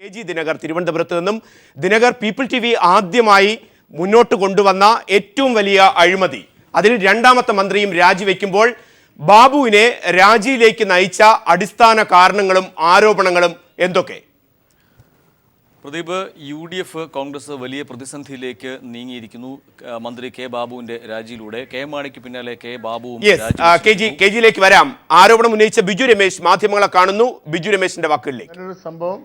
KG Dinakar തിരുവനന്തപുരത്ത് നിന്നും. Dinakar, people TV ആദ്യമായി മുന്നോട്ട് കൊണ്ടുവന്ന ഏറ്റവും വലിയ അഴിമതി, അതിൽ രണ്ടാമത്തെ മന്ത്രിയും രാജിവെക്കുമ്പോൾ ബാബുവിനെ രാജിയിലേക്ക് നയിച്ച അടിസ്ഥാന കാരണങ്ങളും ആരോപണങ്ങളും എന്തൊക്കെ? പ്രദീപ്, UDF കോൺഗ്രസ് വലിയ പ്രതിസന്ധിയിലേക്ക് നീങ്ങിയിരിക്കുന്നു. മന്ത്രി കെ ബാബുവിന്റെ രാജിയിലൂടെ. കെ മാണിക്ക് പിന്നാലെ കെ ബാബുവും KGയിലേക്ക് വരാം. ആരോപണം ഉന്നയിച്ച ബിജു രമേശ് മാധ്യമങ്ങളെ കാണുന്നു. ബിജു രമേശിന്റെ വാക്കുകളിലേക്ക്. ഒരു സംഭവം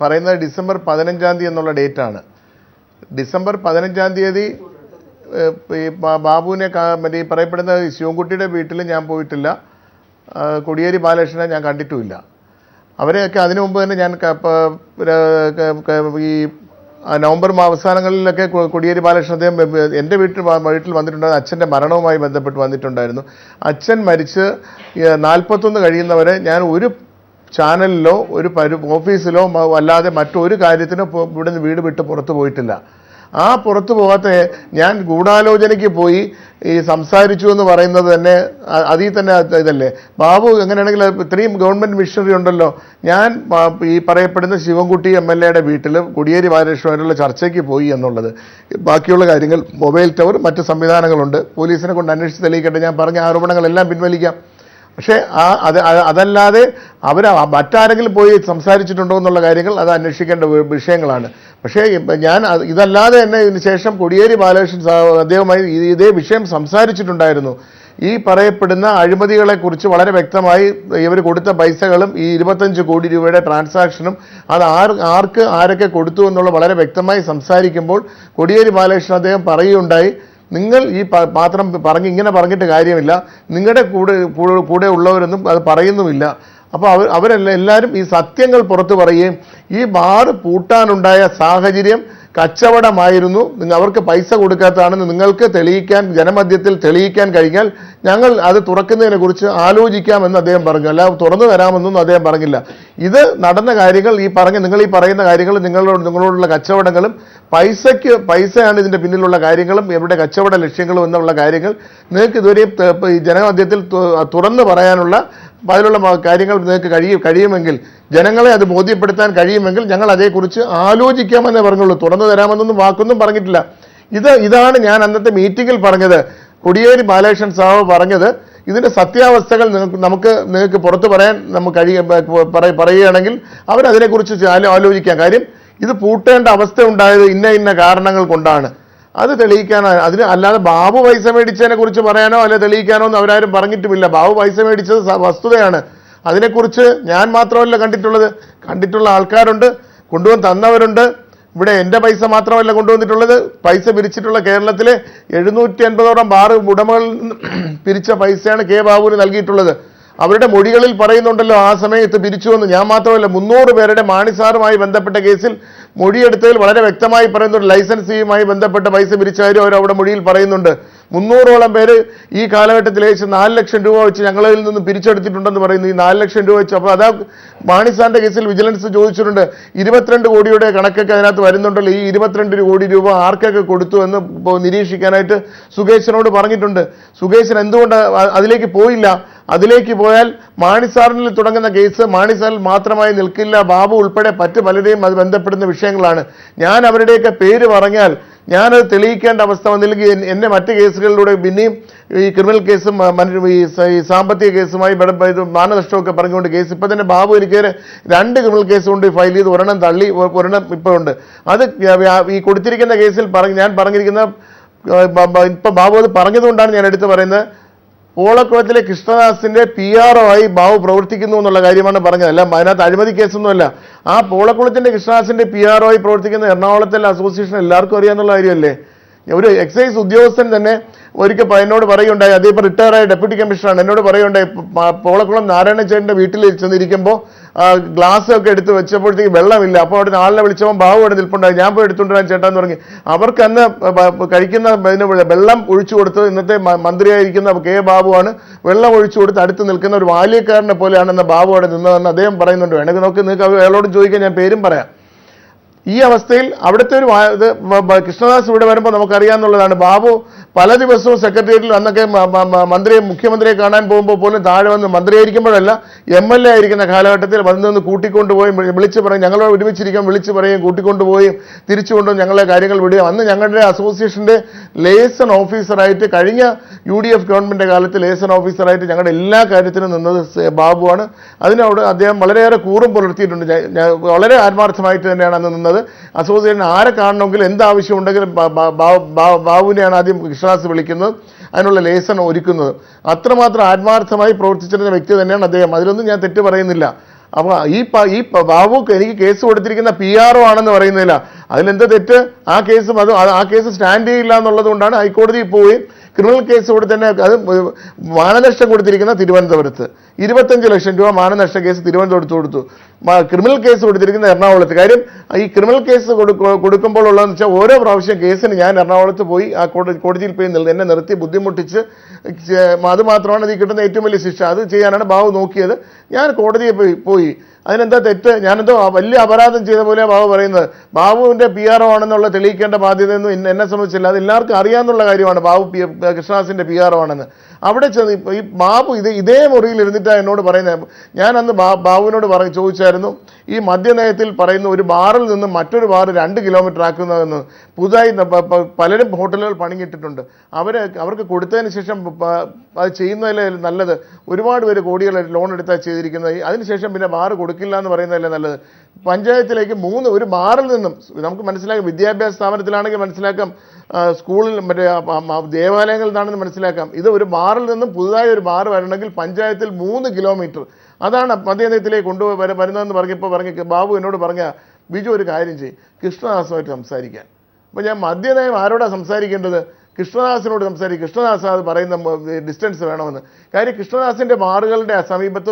പറയുന്നത് ഡിസംബർ 15-ാം തീയതി എന്നുള്ള ഡേറ്റാണ്. ഡിസംബർ 15-ാം തീയതി ഈ ബാബുവിനെ ഈ പറയപ്പെടുന്ന ശിവൻകുട്ടിയുടെ വീട്ടിൽ ഞാൻ പോയിട്ടില്ല, കോടിയേരി ബാലകൃഷ്ണനെ ഞാൻ കണ്ടിട്ടുമില്ല. അവരെയൊക്കെ അതിനു മുമ്പ് തന്നെ ഞാൻ ഈ നവംബർ അവസാനങ്ങളിലൊക്കെ കോടിയേരി ബാലകൃഷ്ണൻ അദ്ദേഹം എൻ്റെ വീട്ടിൽ വന്നിട്ടുണ്ടായിരുന്നു. അച്ഛൻ്റെ മരണവുമായി ബന്ധപ്പെട്ട് വന്നിട്ടുണ്ടായിരുന്നു. അച്ഛൻ മരിച്ച് 41 കഴിയുന്നവരെ ഞാൻ ഒരു ചാനലിലോ ഒരു ഓഫീസിലോ അല്ലാതെ മറ്റൊരു കാര്യത്തിനോ ഇവിടുന്ന് വീട് വിട്ട് പുറത്തു പോയിട്ടില്ല. ആ പുറത്തു പോകാത്ത ഞാൻ ഗൂഢാലോചനയ്ക്ക് പോയി ഈ സംസാരിച്ചു എന്ന് പറയുന്നത് തന്നെ അതിൽ തന്നെ ഇതല്ലേ. ബാബു എങ്ങനെയാണെങ്കിൽ ഇത്രയും ഗവൺമെൻറ് മിഷനറി ഉണ്ടല്ലോ. ഞാൻ ഈ പറയപ്പെടുന്ന ശിവൻകുട്ടി MLA വീട്ടിൽ കോടിയേരി ബാലകൃഷ്ണനുമായിട്ടുള്ള ചർച്ചയ്ക്ക് പോയി എന്നുള്ളത്. ബാക്കിയുള്ള കാര്യങ്ങൾ മൊബൈൽ ടവർ മറ്റ് സംവിധാനങ്ങളുണ്ട്, പോലീസിനെ കൊണ്ട് അന്വേഷിച്ച് തെളിയിക്കട്ടെ. ഞാൻ പറഞ്ഞ ആരോപണങ്ങളെല്ലാം പിൻവലിക്കാം. പക്ഷേ അതല്ലാതെ മറ്റാരെങ്കിലും പോയി സംസാരിച്ചിട്ടുണ്ടോ എന്നുള്ള കാര്യങ്ങൾ അത് അന്വേഷിക്കേണ്ട വിഷയങ്ങളാണ്. പക്ഷേ ഞാൻ ഇതല്ലാതെ തന്നെ ഇതിന് ശേഷം കോടിയേരി ബാലകൃഷ്ണൻ അദ്ദേഹവുമായി ഇതേ വിഷയം സംസാരിച്ചിട്ടുണ്ടായിരുന്നു. ഈ പറയപ്പെടുന്ന അഴിമതികളെക്കുറിച്ച് വളരെ വ്യക്തമായി ഇവർ കൊടുത്ത പൈസകളും ഈ 25 കോടി രൂപയുടെ ട്രാൻസാക്ഷനും അത് ആരൊക്കെ കൊടുത്തു എന്നുള്ള വളരെ വ്യക്തമായി സംസാരിക്കുമ്പോൾ കോടിയേരി ബാലകൃഷ്ണൻ അദ്ദേഹം പറയുകയുണ്ടായി, നിങ്ങൾ ഈ മാത്രം ഇങ്ങനെ പറഞ്ഞിട്ട് കാര്യമില്ല, നിങ്ങളുടെ കൂടെ ഉള്ളവരൊന്നും അത് പറയുന്നുമില്ല. അപ്പോൾ അവരെല്ലാവരും ഈ സത്യങ്ങൾ പുറത്തു പറയുകയും ഈ ബാർ പൂട്ടാനുണ്ടായ സാഹചര്യം കച്ചവടമായിരുന്നു, അവർക്ക് പൈസ കൊടുക്കാത്തതാണെന്ന് നിങ്ങൾക്ക് തെളിയിക്കാൻ ജനമധ്യത്തിൽ തെളിയിക്കാൻ കഴിഞ്ഞാൽ ഞങ്ങൾ അത് തുറക്കുന്നതിനെ കുറിച്ച് ആലോചിക്കാമെന്ന് അദ്ദേഹം പറഞ്ഞു. അല്ല തുറന്നു തരാമെന്നൊന്നും അദ്ദേഹം പറഞ്ഞില്ല. ഇത് നടന്ന കാര്യങ്ങൾ നിങ്ങൾ ഈ പറയുന്ന കാര്യങ്ങൾ നിങ്ങളോടുള്ള കച്ചവടങ്ങളും പൈസയാണ് ഇതിൻ്റെ പിന്നിലുള്ള കാര്യങ്ങളും എവിടെ കച്ചവട ലക്ഷ്യങ്ങളും എന്നുള്ള കാര്യങ്ങൾ നിങ്ങൾക്ക് ഇതുവരെ ജനമധ്യത്തിൽ തുറന്നു പറയാനുള്ള അതിലുള്ള കാര്യങ്ങൾ നിങ്ങൾക്ക് കഴിയുമെങ്കിൽ, ജനങ്ങളെ അത് ബോധ്യപ്പെടുത്താൻ കഴിയുമെങ്കിൽ ഞങ്ങൾ അതേക്കുറിച്ച് ആലോചിക്കാമെന്നേ പറഞ്ഞുള്ളൂ. തുറന്നു തരാമെന്നൊന്നും വാക്കൊന്നും പറഞ്ഞിട്ടില്ല. ഇതാണ് ഞാൻ അന്നത്തെ മീറ്റിങ്ങിൽ പറഞ്ഞത്. കോടിയേരി ബാലകൃഷ്ണൻ സാഹു പറഞ്ഞത് ഇതിൻ്റെ സത്യാവസ്ഥകൾ നിങ്ങൾക്ക് പുറത്തു പറയാൻ പറയുകയാണെങ്കിൽ അവരതിനെക്കുറിച്ച് ആലോചിക്കാം. കാര്യം ഇത് പൂട്ടേണ്ട അവസ്ഥ ഉണ്ടായത് ഇന്ന കാരണങ്ങൾ കൊണ്ടാണ്. അത് തെളിയിക്കാനോ അല്ലാതെ ബാബു പൈസ മേടിച്ചതിനെ കുറിച്ച് പറയാനോ അല്ലെ തെളിയിക്കാനോ ഒന്നും അവരാരും പറഞ്ഞിട്ടുമില്ല. ബാബു പൈസ മേടിച്ചത് വസ്തുതയാണ്. അതിനെക്കുറിച്ച് ഞാൻ മാത്രമല്ല കണ്ടിട്ടുള്ള ആൾക്കാരുണ്ട്, കൊണ്ടുവന്ന് തന്നവരുണ്ട്. ഇവിടെ എൻ്റെ പൈസ മാത്രമല്ല കൊണ്ടുവന്നിട്ടുള്ളത്, പൈസ പിരിച്ചിട്ടുള്ള കേരളത്തിലെ 750ഓളം ബാർ ഉടമകളിൽ നിന്ന് പിരിച്ച പൈസയാണ് കെ ബാബുവിന് നൽകിയിട്ടുള്ളത്. അവരുടെ മൊഴികളിൽ പറയുന്നുണ്ടല്ലോ ആ സമയത്ത് പിരിച്ചുവെന്ന്. ഞാൻ മാത്രമല്ല 300 പേരുടെ മാണിസാറുമായി ബന്ധപ്പെട്ട കേസിൽ മൊഴിയെടുത്തതിൽ വളരെ വ്യക്തമായി പറയുന്നുണ്ട്. ലൈസൻസ് ഫീയുമായി ബന്ധപ്പെട്ട പൈസ പിരിച്ച കാര്യം അവരവിടെ മൊഴിയിൽ പറയുന്നുണ്ട്. 300ഓളം പേര് ഈ കാലഘട്ടത്തിൽ ഏകദേശം 4 ലക്ഷം രൂപ വെച്ച് ഞങ്ങളിൽ നിന്ന് പിരിച്ചെടുത്തിട്ടുണ്ടെന്ന് പറയുന്നു. ഈ 4 ലക്ഷം രൂപ വെച്ച് അപ്പോൾ അതാ മാണിസാറിന്റെ കേസിൽ വിജിലൻസ് ചോദിച്ചിട്ടുണ്ട്. 22 കോടിയുടെ കണക്കൊക്കെ അതിനകത്ത് വരുന്നുണ്ടല്ലോ. ഈ 22 കോടി രൂപ ആർക്കൊക്കെ കൊടുത്തു എന്ന് നിരീക്ഷിക്കാനായിട്ട് സുകേശനോട് പറഞ്ഞിട്ടുണ്ട്. സുകേശൻ എന്തുകൊണ്ട് അതിലേക്ക് പോയില്ല? അതിലേക്ക് പോയാൽ മാണിസാറിൽ തുടങ്ങുന്ന കേസ് മാണിസാറിൽ മാത്രമായി നിൽക്കില്ല. ബാബു ഉൾപ്പെടെ മറ്റ് പലരെയും അത് ബന്ധപ്പെടുന്ന വിഷയങ്ങളാണ്. ഞാൻ അവരുടെയൊക്കെ പേര് പറഞ്ഞാൽ ഞാനത് തെളിയിക്കേണ്ട അവസ്ഥ വന്നില്ലെങ്കിൽ എന്നെ മറ്റ് കേസുകളിലൂടെ പിന്നെയും ഈ ക്രിമിനൽ കേസും ഈ സാമ്പത്തിക കേസുമായി മാനനഷ്ടമൊക്കെ പറഞ്ഞുകൊണ്ട് കേസ് ഇപ്പം തന്നെ ബാബു എനിക്ക് 2 ക്രിമിനൽ കേസ് കൊണ്ട് ഫയൽ ചെയ്ത് ഒരെണ്ണം തള്ളി, ഒരെണ്ണം ഇപ്പോൾ ഉണ്ട്. അത് ഈ കൊടുത്തിരിക്കുന്ന കേസിൽ ഞാൻ പറഞ്ഞിരിക്കുന്ന ഇപ്പം ബാബു അത് പറഞ്ഞതുകൊണ്ടാണ് ഞാൻ എടുത്ത് പറയുന്നത്. പോളക്കുളത്തിലെ കൃഷ്ണദാസിന്റെ PRO ആയി ബാബു പ്രവർത്തിക്കുന്നു എന്നുള്ള കാര്യമാണ് പറഞ്ഞത്. അല്ല അതിനകത്ത് അഴിമതി കേസൊന്നുമല്ല. ആ പോളക്കുളത്തിന്റെ കൃഷ്ണദാസിന്റെ PRO ആയി പ്രവർത്തിക്കുന്ന എറണാകുളത്തിലെ അസോസിയേഷൻ എല്ലാവർക്കും അറിയാമെന്നുള്ള കാര്യമല്ലേ. ഒരു എക്സൈസ് ഉദ്യോഗസ്ഥൻ തന്നെ ഒരിക്കൽ എന്നോട് പറയുണ്ടായി, അതിപ്പോൾ റിട്ടയറായ ഡെപ്യൂട്ടി കമ്മീഷണറാണ്, എന്നോട് പറയുണ്ടായി പോളക്കുളം നാരായണച്ചേട്ടൻ്റെ വീട്ടിൽ ചെന്നിരിക്കുമ്പോൾ ഗ്ലാസ് ഒക്കെ എടുത്ത് വെച്ചപ്പോഴത്തേക്ക് വെള്ളമില്ല. അപ്പോൾ അവിടെ ആളിനെ വിളിച്ചപ്പോൾ ബാബു അവിടെ നിൽപ്പുണ്ടായി. ഞാൻ പോയി എടുത്തുകൊണ്ടിരാൻ ചേട്ടാന്ന് പറഞ്ഞു. അവർക്ക് അന്ന് കഴിക്കുന്ന വെള്ളം ഒഴിച്ചു കൊടുത്തത് ഇന്നത്തെ മന്ത്രിയായിരിക്കുന്ന കെ ബാബുവാണ്. വെള്ളം ഒഴിച്ചു കൊടുത്ത് അടുത്ത് നിൽക്കുന്ന ഒരു ബാല്യക്കാരനെ പോലെയാണെന്ന് ബാബു അവിടെ നിന്നതെന്ന് അദ്ദേഹം പറയുന്നുണ്ട്. വേണമെങ്കിൽ നിങ്ങൾക്ക് അയാളോട് ചോദിക്കാൻ, ഞാൻ പേരും പറയാം. ഈ അവസ്ഥയിൽ അവിടുത്തെ ഒരു കൃഷ്ണദാസ് ഇവിടെ വരുമ്പോൾ നമുക്കറിയാമെന്നുള്ളതാണ്. പല ദിവസവും സെക്രട്ടേറിയറ്റിൽ അന്നൊക്കെ മുഖ്യമന്ത്രിയെ കാണാൻ പോകുമ്പോൾ പോലും താഴെ വന്ന് മന്ത്രിയായിരിക്കുമ്പോഴല്ല MLA ആയിരിക്കുന്ന കാലഘട്ടത്തിൽ വന്ന് കൂട്ടിക്കൊണ്ടുപോയി വിളിച്ചു പറയും, ഞങ്ങളോട് ഒരുമിച്ചിരിക്കാൻ വിളിച്ചു പറയും, കൂട്ടിക്കൊണ്ടുപോയി തിരിച്ചു കൊണ്ടുപോയി ഞങ്ങളെ കാര്യങ്ങൾ വിടുകയും. അന്ന് ഞങ്ങളുടെ അസോസിയേഷൻ്റെ ലേസൺ ഓഫീസറായിട്ട് കഴിഞ്ഞ UDF ഗവൺമെൻറ് കാലത്ത് ലേസൺ ഓഫീസറായിട്ട് ഞങ്ങളുടെ എല്ലാ കാര്യത്തിനും നിന്നത് ബാബുവാണ്. അതിനോട് അദ്ദേഹം വളരെയേറെ കൂറും പുലർത്തിയിട്ടുണ്ട്. വളരെ ആത്മാർത്ഥമായിട്ട് തന്നെയാണ് അന്ന് നിന്നത്. അസോസിയേഷൻ ആരെ കാണണമെങ്കിലും എന്താവശ്യം ഉണ്ടെങ്കിലും ബാബുവിനെയാണ് ആദ്യം കൃഷ്ണദാസ് വിളിക്കുന്നത്, അതിനുള്ള ലേസൺ ഒരുക്കുന്നത്. അത്രമാത്രം ആത്മാർത്ഥമായി പ്രവർത്തിച്ചിരുന്ന വ്യക്തി തന്നെയാണ് അദ്ദേഹം. അതിലൊന്നും ഞാൻ തെറ്റ് പറയുന്നില്ല. അപ്പോൾ ഈ ബാബുക്ക് എനിക്ക് കേസ് കൊടുത്തിരിക്കുന്ന PRO ആണെന്ന് പറയുന്നില്ല. അതിലെന്താ തെറ്റ്? ആ കേസ് സ്റ്റാൻഡ് ചെയ്യില്ല എന്നുള്ളത് കൊണ്ടാണ് ഹൈക്കോടതിയിൽ പോയി ക്രിമിനൽ കേസ് കൊടുത്ത് തന്നെ അത് മാനനഷ്ടം കൊടുത്തിരിക്കുന്ന തിരുവനന്തപുരത്ത് 25 ലക്ഷം രൂപ മാനനഷ്ട കേസ് തിരുവനന്തപുരത്ത് കൊടുത്തു. ക്രിമിനൽ കേസ് കൊടുത്തിരിക്കുന്ന എറണാകുളത്ത്. കാര്യം ഈ ക്രിമിനൽ കേസ് കൊടുക്കുമ്പോൾ ഉള്ളതെന്ന് വെച്ചാൽ ഓരോ പ്രാവശ്യം കേസിന് ഞാൻ എറണാകുളത്ത് പോയി ആ കോടതിയിൽ പോയി എന്നെ നിർത്തി ബുദ്ധിമുട്ടിച്ച്, അത് മാത്രമാണ് ഇത് കിട്ടുന്ന ഏറ്റവും വലിയ ശിക്ഷ. അത് ചെയ്യാനാണ് ബാബു നോക്കിയത്. ഞാൻ കോടതിയെ പോയി അതിനെന്താ തെറ്റ്? ഞാനെന്തോ വലിയ അപരാധം ചെയ്ത പോലെ ബാബു പറയുന്നത്. ബാബുവിൻ്റെ PRO ആണെന്നുള്ള തെളിയിക്കേണ്ട ബാധ്യതയൊന്നും എന്നെ സംബന്ധിച്ചില്ല. അത് എല്ലാവർക്കും അറിയാവുന്ന കാര്യമാണ് ബാബു കൃഷ്ണദാസിൻ്റെ PRO ആണെന്ന്. അവിടെ ചെന്ന് ഈ ബാബു ഇതേ മുറിയിൽ ഇരുന്നിട്ടാണ് എന്നോട് പറയുന്നത്. ഞാൻ അന്ന് ബാബുവിനോട് ചോദിച്ചായിരുന്നു, ഈ മദ്യനയത്തിൽ പറയുന്ന ഒരു ബാറിൽ നിന്ന് മറ്റൊരു ബാർ 2 കിലോമീറ്റർ ആക്കുന്നതെന്ന്. പുതുതായി പലരും ഹോട്ടലുകൾ പണിഞ്ഞിട്ടിട്ടുണ്ട്. അവർക്ക് കൊടുത്തതിന് ശേഷം അത് ചെയ്യുന്നതല്ലേ നല്ലത്? ഒരുപാട് പേര് കോടികൾ ലോൺ എടുത്താൽ ചെയ്തിരിക്കുന്നത്. അതിനുശേഷം പിന്നെ ബാർ കൊടുക്കില്ല എന്ന് പറയുന്നതല്ലേ നല്ലത്? പഞ്ചായത്തിലേക്ക് ഒരു ബാറിൽ നിന്നും നമുക്ക് മനസ്സിലാക്കാം, വിദ്യാഭ്യാസ സ്ഥാപനത്തിലാണെങ്കിൽ മനസ്സിലാക്കാം, സ്കൂളിൽ മറ്റേ ദേവാലയങ്ങളിൽ നിന്നാണെന്ന് മനസ്സിലാക്കാം. ഇത് ഒരു ബാറിൽ നിന്നും പുതുതായി ഒരു ബാർ വരണമെങ്കിൽ പഞ്ചായത്തിൽ 3 കിലോമീറ്റർ. അതാണ് മദ്യനയത്തിലേക്ക് വരുന്നതെന്ന് പറഞ്ഞപ്പോൾ ബാബു എന്നോട് പറഞ്ഞ, ബിജു ഒരു കാര്യം ചെയ്യും, കൃഷ്ണദാസുമായിട്ട് സംസാരിക്കാൻ. അപ്പോൾ ഞാൻ മദ്യനയം ആരോടാണ് സംസാരിക്കേണ്ടത്? കൃഷ്ണദാസിനോട് സംസാരിക്കും. കൃഷ്ണദാസ് അത് പറയുന്ന ഡിസ്റ്റൻസ് വേണമെന്ന്. കാര്യം കൃഷ്ണദാസിൻ്റെ ബാറുകളുടെ സമീപത്ത്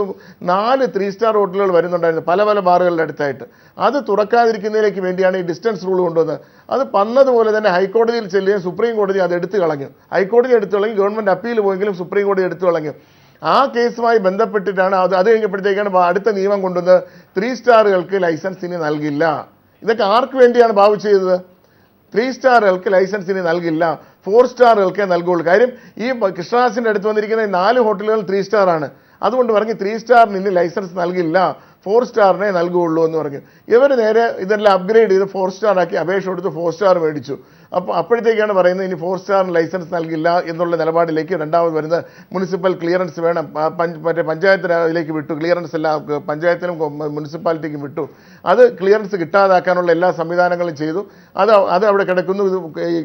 4 3 സ്റ്റാർ ഹോട്ടലുകൾ വരുന്നുണ്ടായിരുന്നു പല ബാറുകളുടെ അടുത്തായിട്ട്. അത് തുറക്കാതിരിക്കുന്നതിലേക്ക് വേണ്ടിയാണ് ഈ ഡിസ്റ്റൻസ് റൂൾ കൊണ്ടുവന്നത്. അത് വന്നതുപോലെ തന്നെ ഹൈക്കോടതിയിൽ ചെല്ലുകയും സുപ്രീം കോടതി അത് എടുത്തു കളഞ്ഞു. ഹൈക്കോടതി എടുത്തു കളഞ്ഞു, ഗവൺമെൻറ് അപ്പീൽ പോയെങ്കിലും സുപ്രീം കോടതി എടുത്തു കളഞ്ഞു. ആ കേസുമായി ബന്ധപ്പെട്ടിട്ടാണ് അത് കഴിഞ്ഞപ്പോഴത്തേക്കാണ് അടുത്ത നിയമം കൊണ്ടുവന്നത്, 3 സ്റ്റാറുകൾക്ക് ലൈസൻസ് ഇനി നൽകില്ല. ഇതൊക്കെ ആർക്ക് വേണ്ടിയാണ് ബാബു ചെയ്തത്? 3 സ്റ്റാറുകൾക്ക് ലൈസൻസ് ഇനി നൽകില്ല, 4 സ്റ്റാറുകൾക്കേ നൽകുള്ളൂ. കാര്യം ഈ കൃഷ്ണദാസിൻ്റെ അടുത്ത് വന്നിരിക്കുന്ന 4 ഹോട്ടലുകൾ 3 സ്റ്റാർ ആണ്. അതുകൊണ്ട് പറഞ്ഞ് 3 സ്റ്റാറിന് ഇനി ലൈസൻസ് നൽകില്ല, 4 സ്റ്റാറിനെ നൽകുകയുള്ളൂ എന്ന് പറഞ്ഞു. ഇവർ നേരെ ഇതെല്ലാം അപ്ഗ്രേഡ് ചെയ്ത് 4 സ്റ്റാർ ആക്കി അപേക്ഷ കൊടുത്ത് 4 സ്റ്റാർ മേടിച്ചു. അപ്പോഴത്തേക്കാണ് പറയുന്നത് ഇനി 4 സ്റ്റാറിന് ലൈസൻസ് നൽകില്ല എന്നുള്ള നിലപാടിലേക്ക് രണ്ടാമത് വരുന്നത്. മുനിസിപ്പൽ ക്ലിയറൻസ് വേണം, മറ്റേ പഞ്ചായത്തിലേക്ക് വിട്ടു, ക്ലിയറൻസ് എല്ലാം പഞ്ചായത്തിനും മുനിസിപ്പാലിറ്റിക്കും വിട്ടു. അത് ക്ലിയറൻസ് കിട്ടാതാക്കാനുള്ള എല്ലാ സംവിധാനങ്ങളും ചെയ്തു. അത് അവിടെ കിടക്കുന്നു, ഇത്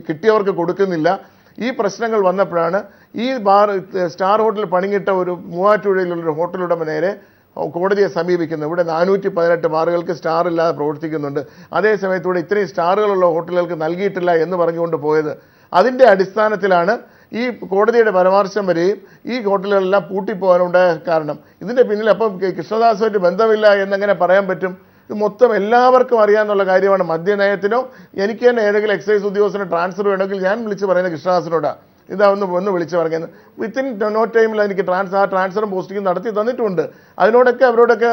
കിട്ടിയവർക്ക് കൊടുക്കുന്നില്ല. ഈ പ്രശ്നങ്ങൾ വന്നപ്പോഴാണ് ഈ സ്റ്റാർ ഹോട്ടൽ പണിഞ്ഞിട്ട ഒരു മൂവാറ്റുപുഴയിലുള്ളൊരു ഹോട്ടലുടമ നേരെ കോടതിയെ സമീപിക്കുന്നത്. ഇവിടെ 418 ബാറുകൾക്ക് സ്റ്റാർ ഇല്ലാതെ പ്രവർത്തിക്കുന്നുണ്ട്, അതേസമയത്തൂടെ ഇത്രയും സ്റ്റാറുകളുള്ള ഹോട്ടലുകൾക്ക് നൽകിയിട്ടില്ല എന്ന് പറഞ്ഞുകൊണ്ട് പോയത്. അതിൻ്റെ അടിസ്ഥാനത്തിലാണ് ഈ കോടതിയുടെ പരാമർശം വരികയും ഈ ഹോട്ടലുകളെല്ലാം പൂട്ടിപ്പോകാനുണ്ടായ കാരണം. ഇതിൻ്റെ പിന്നിൽ അപ്പം കൃഷ്ണദാസുമായിട്ട് ബന്ധമില്ല എന്നെങ്ങനെ പറയാൻ പറ്റും? ഇത് മൊത്തം എല്ലാവർക്കും അറിയാമെന്നുള്ള കാര്യമാണ്. മദ്യനയത്തിനോ എനിക്ക് തന്നെ ഏതെങ്കിലും എക്സൈസ് ഉദ്യോഗസ്ഥന് ട്രാൻസ്ഫർ വേണമെങ്കിൽ ഞാൻ വിളിച്ച് പറയുന്നത് കൃഷ്ണദാസിനോടാണ്, ഒന്ന് വിളിച്ച് പറഞ്ഞത്. വിത്തിൻ നോ ടൈമിൽ എനിക്ക് ട്രാൻസ്ഫറും പോസ്റ്റിങ്ങും നടത്തി തന്നിട്ടുണ്ട്. അതിനോടൊക്കെ അവരോടൊക്കെ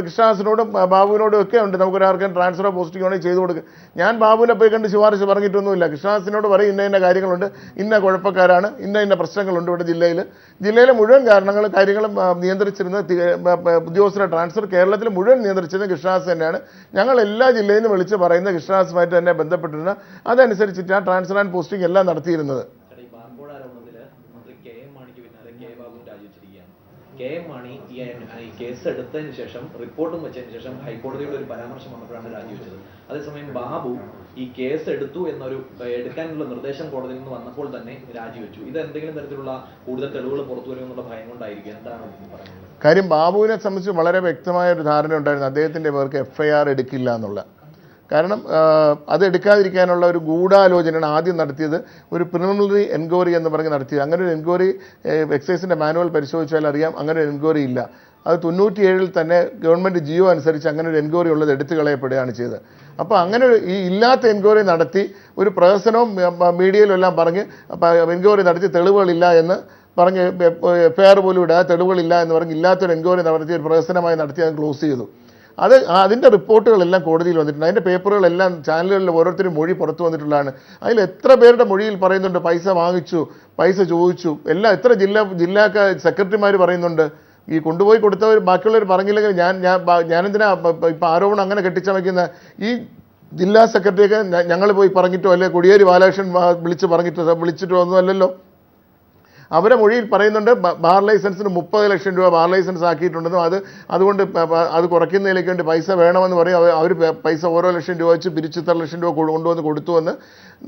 കൃഷ്ണദാസിനോടും ബാബുവിനോടും ഒക്കെ ഉണ്ട്, നമുക്കൊരാർക്കും ട്രാൻസ്ഫറോ പോസ്റ്റിംഗ് ആണെങ്കിൽ ചെയ്തു കൊടുക്കുക. ഞാൻ ബാബുവിനെ പോയി കണ്ട് ശുപാർശ പറഞ്ഞിട്ടൊന്നുമില്ല. കൃഷ്ണദാസിനോട് പറയും ഇന്ന കാര്യങ്ങളുണ്ട്, ഇന്ന കുഴപ്പക്കാരാണ്, ഇന്ന പ്രശ്നങ്ങളുണ്ട് ഇവിടെ ജില്ലയിലെ മുഴുവൻ കാര്യങ്ങളും നിയന്ത്രിച്ചിരുന്നത് ഉദ്യോഗസ്ഥരുടെ ട്രാൻസ്ഫർ കേരളത്തിൽ മുഴുവൻ നിയന്ത്രിച്ചിരുന്നത് കൃഷ്ണദാസ് തന്നെയാണ്. ഞങ്ങൾ എല്ലാ ജില്ലയിൽ നിന്നും വിളിച്ച് പറയുന്നത് കൃഷ്ണദാസുമായിട്ട് തന്നെ ബന്ധപ്പെട്ടിരുന്ന അതനുസരിച്ചിട്ടാണ് ട്രാൻസ്ഫർ ആൻഡ് പോസ്റ്റിംഗ് എല്ലാം നടത്തിയിരുന്നത്. KM മാണി ഈ കേസ് എടുത്തതിന് ശേഷം റിപ്പോർട്ടും വെച്ചതിന് ശേഷം ഹൈക്കോടതിയുടെ ഒരു പരാമർശം വന്നപ്പോഴാണ് രാജിവെച്ചത്. അതേസമയം ബാബു ഈ കേസ് എടുക്കാനുള്ള നിർദ്ദേശം കോടതിയിൽ നിന്ന് വന്നപ്പോൾ തന്നെ രാജിവെച്ചു. ഇത് എന്തെങ്കിലും തരത്തിലുള്ള കൂടുതൽ തെളിവുകൾ പുറത്തു വരുമെന്നുള്ള ഭയം കൊണ്ടായിരിക്കും, എന്താണ് പറയുന്നത്? കാര്യം ബാബുവിനെ സംബന്ധിച്ച് വളരെ വ്യക്തമായ ഒരു ധാരണ ഉണ്ടായിരുന്നു അദ്ദേഹത്തിൻ്റെ പേർക്ക് FIR എടുക്കില്ല എന്നുള്ള. കാരണം അത് എടുക്കാതിരിക്കാനുള്ള ഒരു ഗൂഢാലോചനയാണ് ആദ്യം നടത്തിയത്. ഒരു പ്രിലിമിനറി എൻക്വയറി എന്ന് പറഞ്ഞ് നടത്തിയത്. അങ്ങനെ ഒരു എൻക്വയറി എക്സൈസിൻ്റെ മാനുവൽ പരിശോധിച്ചാൽ അറിയാം, അങ്ങനെ ഒരു എൻക്വയറി ഇല്ല. അത് 97 തന്നെ ഗവൺമെൻറ് ജിയോ അനുസരിച്ച് അങ്ങനെ ഒരു എൻക്വയറി ഉള്ളത് എടുത്തു കളയപ്പെടുകയാണ് ചെയ്തത്. അപ്പോൾ അങ്ങനെ ഈ ഇല്ലാത്ത എൻക്വയറി നടത്തി ഒരു പ്രഹസനവും മീഡിയയിലും എല്ലാം പറഞ്ഞ് എൻക്വയറി നടത്തി തെളിവുകളില്ല എന്ന് പറഞ്ഞ് FIR പോലും ഇടാതെ തെളിവുകളില്ല എന്ന് പറഞ്ഞ് ഇല്ലാത്തൊരു എൻക്വയറി നടത്തി ഒരു പ്രഹസനമായി നടത്തി അത് ക്ലോസ് ചെയ്തു. അതിൻ്റെ റിപ്പോർട്ടുകളെല്ലാം കോടതിയിൽ വന്നിട്ടുണ്ട്. അതിൻ്റെ പേപ്പറുകളെല്ലാം ചാനലുകളിൽ ഓരോരുത്തരും മൊഴി പുറത്തു വന്നിട്ടുള്ളതാണ്. അതിൽ എത്ര പേരുടെ മൊഴിയിൽ പറയുന്നുണ്ട് പൈസ വാങ്ങിച്ചു, പൈസ ചോദിച്ചു, എല്ലാം എത്ര ജില്ലാ സെക്രട്ടറിമാർ പറയുന്നുണ്ട്. ഈ കൊണ്ടുപോയി കൊടുത്തവർ ബാക്കിയുള്ളവർ പറഞ്ഞില്ലെങ്കിൽ ഞാനെന്തിനാ ഇപ്പം ആരോപണം അങ്ങനെ കെട്ടിച്ചമയ്ക്കുന്ന? ഈ ജില്ലാ സെക്രട്ടറിയൊക്കെ ഞങ്ങൾ പോയി പറഞ്ഞിട്ടോ അല്ലെ കോടിയേരി ബാലകൃഷ്ണൻ വിളിച്ചിട്ടോ ഒന്നും അല്ലല്ലോ. അവരെ മൊഴിയിൽ പറയുന്നുണ്ട് ബാർ ലൈസൻസിന് 30 ലക്ഷം രൂപ ബാർ ലൈസൻസ് ആക്കിയിട്ടുണ്ടെന്നും അതുകൊണ്ട് അത് കുറയ്ക്കുന്നതിലേക്ക് വേണ്ടി പൈസ വേണമെന്ന് പറയും. അവർ പൈസ ഓരോ ലക്ഷം രൂപ വെച്ച് പിരിച്ച് ഇത്ര ലക്ഷം രൂപ കൊണ്ടുവന്ന് കൊടുത്തുവെന്ന്